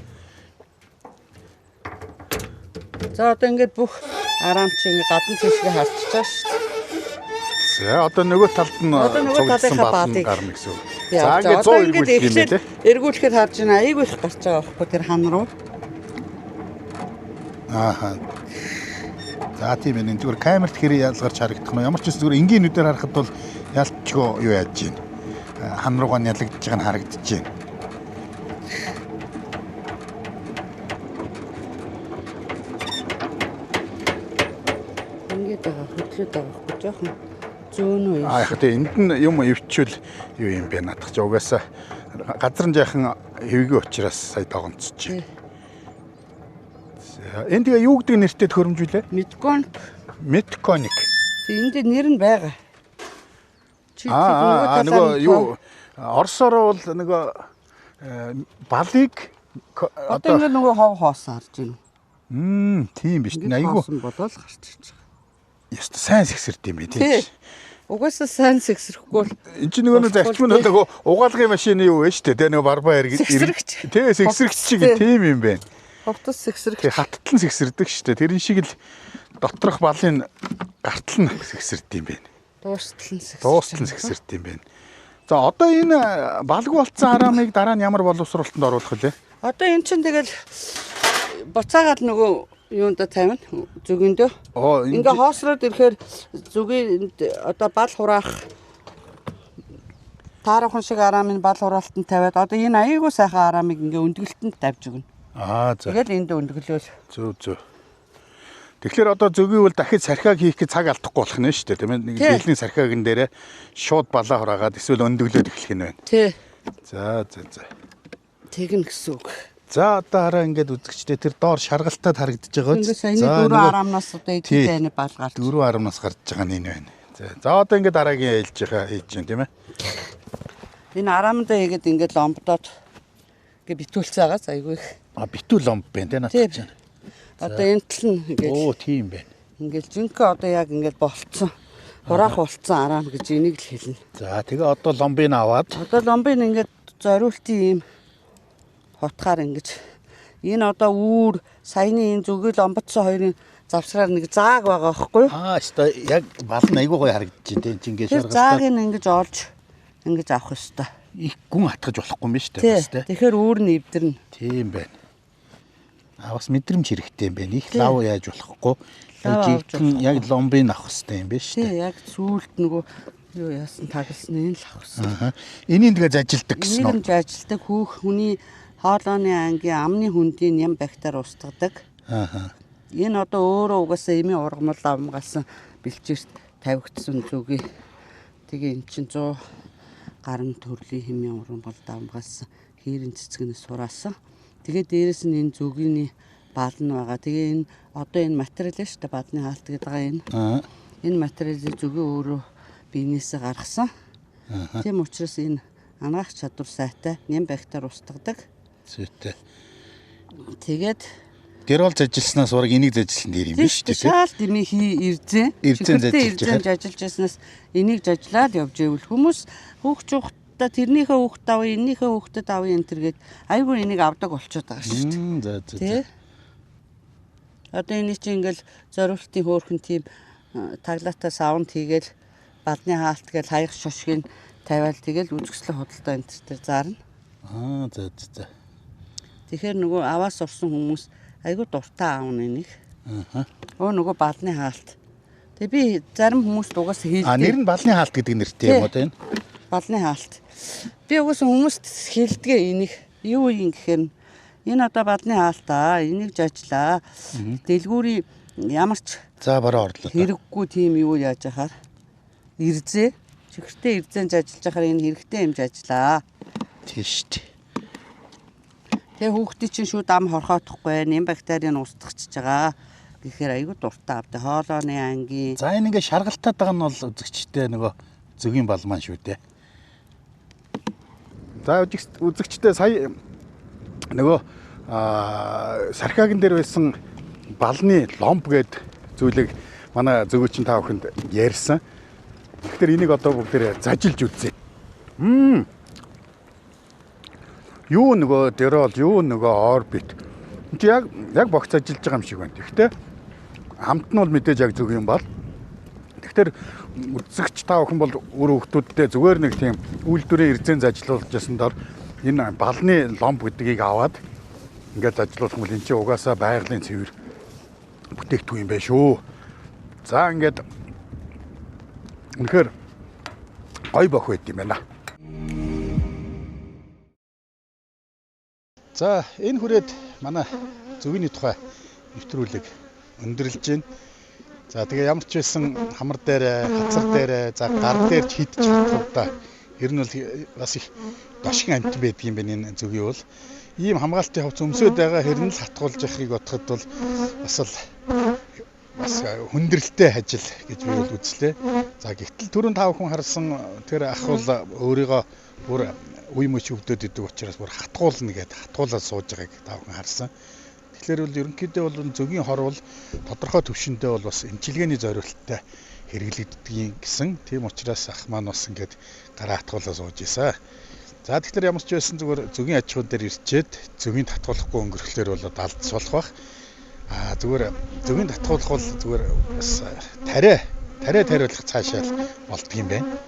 За одоо ингээд бүх араам чи ингээд гадна тийшээ харчиж байгаа шүү дээ. За одоо нөгөө талд нь цугласан баалын гарна гэсэн үг. За ингээд 100 эргүүлэх юм тий. Эргүүлэхэд харж байна. Айгүй их гарч байгаа байхгүй тэр хан руу. За тийм ээ. Зүгээр камерт хэрэг ялгарч харагдах нь ямар ч зүгээр энгийн нүдээр харахад бол ялчгүй юу яаж байна. Хан руугаа ялагдж байгаа нь харагдаж байна. Ингээд байгаа хөдлөд байгаа жоохон зөөнөө. Яг тийм энд нь юм өвчвөл юу юм бэ надах ч угаасаа газар нь жаахан хэвгүй учраас сая догонцож байна. Энд тэгээ юу гэдэг нэртэй төхөөрөмжүүлээ? Метконик. Энд нэр нь байгаа. Нөгөө юу Оросоор бол нөгөө балыг одоо ингэ нөгөө хов хоосоо харж байна. Тийм биш. Айгу болол гарч ирж байгаа. Яста сайн сэгсэрд юм бэ тийм. Угаасаа сайн сэгсрэхгүй бол энэ чинь нөгөө зарчим нь нөгөө угаалгын машины юу вэ шүү дээ. Тэгээ нөгөө барбаар сэгсрэгч. Тэгээ сэгсрэгч шиг тийм юм байна. Ховтос сэгсрэгч. Тэгээ хаттлан сэгсэрдэг шүү дээ. Тэрэн шиг л доторх балын гартал нь сэгсэрд юм байна. Дуустал нь сэгсэрд юм байна. За одоо энэ балгүй болцсон араамыг дараа нь ямар боловсруулалтанд оруулах вэ? Одоо эн чинь тэгэл буцаагаад нөгөө юунда тавина зүгэндөө. Ингээ хоосроод ирэхээр зүгийн одоо бал хураах таархан шиг араамын бал хураалтанд тавиад одоо энэ аяйгуу сайхан араамыг ингээ өндгөлтөнд тавьж өгнө. За. Тэгэл энд өндгөлөөл. Зөв. Тэгэхээр одоо зөгийг бол дахиж сархиаг хийх гэж цаг алдахгүй болох нь шүү дээ. Тийм ээ. Нэг дийлний сархиагн дээрээ шууд балаа хураагаад эсвэл өндөглөөд эхлэх нь байна. Тий. За. Тэгнэ гэсэн үг. За одоо хараа ингээд үзэгчдээ тэр доор шаргалтад харагдаж байгаа. Ингээд саяны 4 араамнаас одоо эдгээр бал гарч. 4 араамнаас гарч байгаа нь энэ байна. За одоо ингээд дараагийн хийж чинь тийм ээ. Энэ араамдаа игээд ингээд ломбдоод ингээд битүүлсэн байгаа айгүй их. Битүүл ломб байна тийм надад. Одоо энэ тал нь ингээд тийм байна. Ингээд жинхэнэ одоо яг ингээд болцсон. Хураах болцсон араам гэж энийг л хэлнэ. За тэгээ одоо ломбыг аваад. Одоо ломбыг ингээд зориултын юм хотхаар ингэж энэ одоо үүр саяны энэ зүгэл омбодсон хоёрын завсраар нэг зааг байгаа байхгүй юу? Өстой яг бал нь айгүй гоё харагдаж байна тийм ингээд шаргалтаа. Зааг нь ингэж олж ингэж авах ёстой. Их гүн атгаж болохгүй юм шүү дээ. Тэгэхээр үүр нь эвдэрнэ. Тийм байна. Бас мэдрэмж хэрэгтэй юм байна. Их лав яаж болохгүй. Яг ломбыг авах хэрэгтэй юм байна шүү дээ. Тийм яг сүүлд нөгөө юу яасан тагласны энэ л авах хэрэгтэй. Энийг тэгээ зажилдаг гэсэн үү? Энийг зажилдаг хүний хоолойны ангийн амны хүндийн ям бактери устгадаг. Энэ одоо өөрөө угаасаа эмийн ургамал амгасан бэлчээрт тавигдсан зүгээ. Тэгээ эн чинь 100 гаруй төрлийн хэмээн ургамал амгасан хийрэн цэцгнээс сураасан. Тэгээ дээрэс нь энэ зүгийн бал нь байгаа. Тэгээ энэ одоо энэ материал шүү дээ бадны хаалт гэдэг байгаа энэ. Энэ материалыг зүгийн өөрөө биенээсээ гаргасан. Тийм учраас энэ анагаах чадвар сайтай ям бактери устгадаг. Зүйтэй. Тэгээд тэр бол зажилснаас ураг энийг зажилсан дээр юм биш үү? Шаал дэмий ирзэн. Ирзэн зажилж яснаас энийг зажлаад явж ивэл хүмүүс хүүхчүүхтээ тэрнийхээ хүүхдэд авъя, энийхээ хүүхдэд авъя энэ төргээд айгүй энийг авдаг болчиход байгаа шүү дээ. За. Одоо энэ чинь ингээл зориултын хөөрхөн тийм таглаатай саунд хийгээл бадны хаалт гээл хаях шошгийг тавиал тэгэл үзэсгэлэн худалдаа энэ төр заарна. За. Тэгэхээр нөгөө аваас орсон хүмүүс айгүй дуртай аавна энийг. Нөгөө балны хаалт. Тэгээ би зарим хүмүүст угаасаа хэлдэг. Нэр нь балны хаалт гэдэг нэртэй юм одоо энэ. Балны хаалт. Би угаасаа хүмүүст хэлдэг энийг. Юу юм гэхээр энэ одоо балны хаалтаа, энийг жажлаа. Дэлгүүрийн ямар ч бараа орлоо. Хэрэггүй тийм юу яаж яхаар ирзээ. Чихэртэй ирзэн жажилж яхаар энэ хэрэгтэй юм жажлаа. Тийш дээ. Тэгээ хүүхдийн чинь шүүд ам хорхоодохгүй нэм бактерийн устгахчиж байгаа. Гэхээр айгүй дуртай авдаг. Хоолойны ангийн. За энэ ингээ шаргалтаад байгаа нь бол үзэгчтэй нөгөө зөгийн бал маань шүү дээ. За үзэгчтэй сая нөгөө сархиагн дээр байсан балны ломб гэд зүйлийг манай зөгөөчин та бүхэнд ярьсан. Тэгэхээр энийг одоо бүгдээр зажилж үзье. Юу нөгөө дерол, юу нөгөө орбит. Энд яг богц ажиллаж байгаа юм шиг байна. Гэхдээ хамт нь бол мэдээж яг зөв юм бол. Тэгэхээр үзэгч та бүхэн бол өөр хүмүүстэй зүгээр нэг тийм үйлдвэрийн эрзэн зажлуулж ясан дор энэ балны ломб гэдгийг аваад ингээд зажлуулах юм бол энэ чинь угаасаа байгалийн цэвэр бүтээгдэхүүн юм байна шүү. За ингээд үнэхээр гоё бох байт юм байна. За энэ хүрээд манай зөвгийн тухай нэвтрүүлэг өндөрлж байна. За тэгээ ямар ч байсан хамар дээр, хацар дээр, за гар дээр ч хидчих чадвартай. Ер нь бол бас их дошин амт байдаг юм байна энэ зөвгийн бол. Ийм хамгаалтын хувьд өмсөд байгаа хэрнэл хатгуулж явахыг бодоход бол бас хүндрэлтэй ажил гэж би бол үзлээ. За гэтэл түрүүн та бүхэн харсан тэр ах бол өөрийгөө бүр үе мөч өвдөд идэг учраас бүр хатгуулна гэдэг хатгуулаад сууж байгааг та бүхэн харсан. Тэгэхээр бол ерөнхийдөө бол зөвгийн хор бол тодорхой төвшөндөө бол бас эмчилгээний зорилттой хэрэглэгддгийг гэсэн. Тийм учраас ах маань бас ингээд гараа хатгуулаа сууж ийсэн. За тэгэхээр ямар ч байсан зүгээр зөгийн аж ахуйн дээр ирчээд зөгийн татгуулахгүй өнгөрөхлөөр бол алдс болох бах. Зүгээр зөгийн татгуулах бол зүгээр бас тариалах цаашаал болдго юм байна.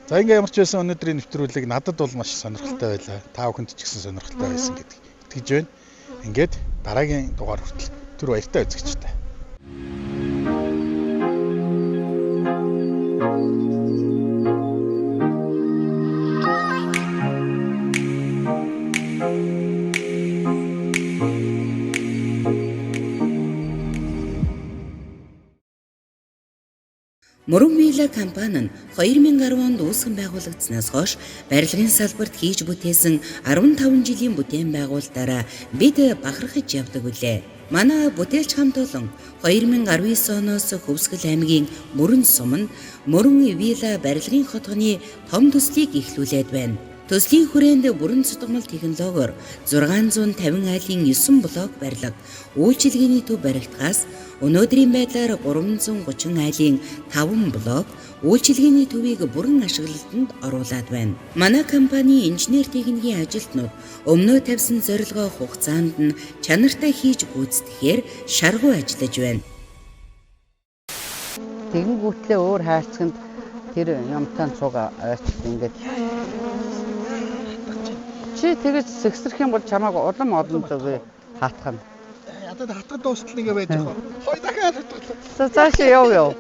За ингээ ямар ч байсан өнөөдрийн нэвтрүүлэг надад бол маш сонирхолтой байлаа. Та бүхэнд ч гэсэн сонирхолтой байсан гэдэг итгэж байна. Ингээд дараагийн дугаар хүртэл түр баяртай үзэгчтэй. Мөрөн биелэ компани нь 2010 онд үүсгэн байгуулагдсанаас хойш барилгын салбарт хийж бүтээсэн 15 жилийн бүтээн байгуулалтаараа бид бахархаж явдаг үлээ. Манай бүтээлч хамт олон 2019 оноос Хөвсгөл аймгийн Мөрөн суманд Мөрөн вилла барилгын хотгоны том төслийг эхлүүлээд байна. Төслийн хүрээнд бүрэн цутгамал технологиор 650 айлын 9 блок барилга, үйлчилгээний төв баригдахаас өнөөдрийн байдлаар 330 айлын 5 блок үйлчилгээний төвийг бүрэн ашиглалтанд оруулаад байна. Манай компани инженер техникийн ажилтнууд өмнөө тавьсан зорилгоо хугацаанд нь чанартай хийж гүйцэтгэхээр шаргуу ажиллаж байна. Тэгэнгүүтлээ өөр хайрцагт тэр ямтан цуга авчиж ингээд чи тэгэж сэгсрэх юм бол чамааг улам олон зүг хаатах нь. Ядад хатгад дуустал ингээ байж байгаа. Хой дахиад хатгал. Цаашаа яв.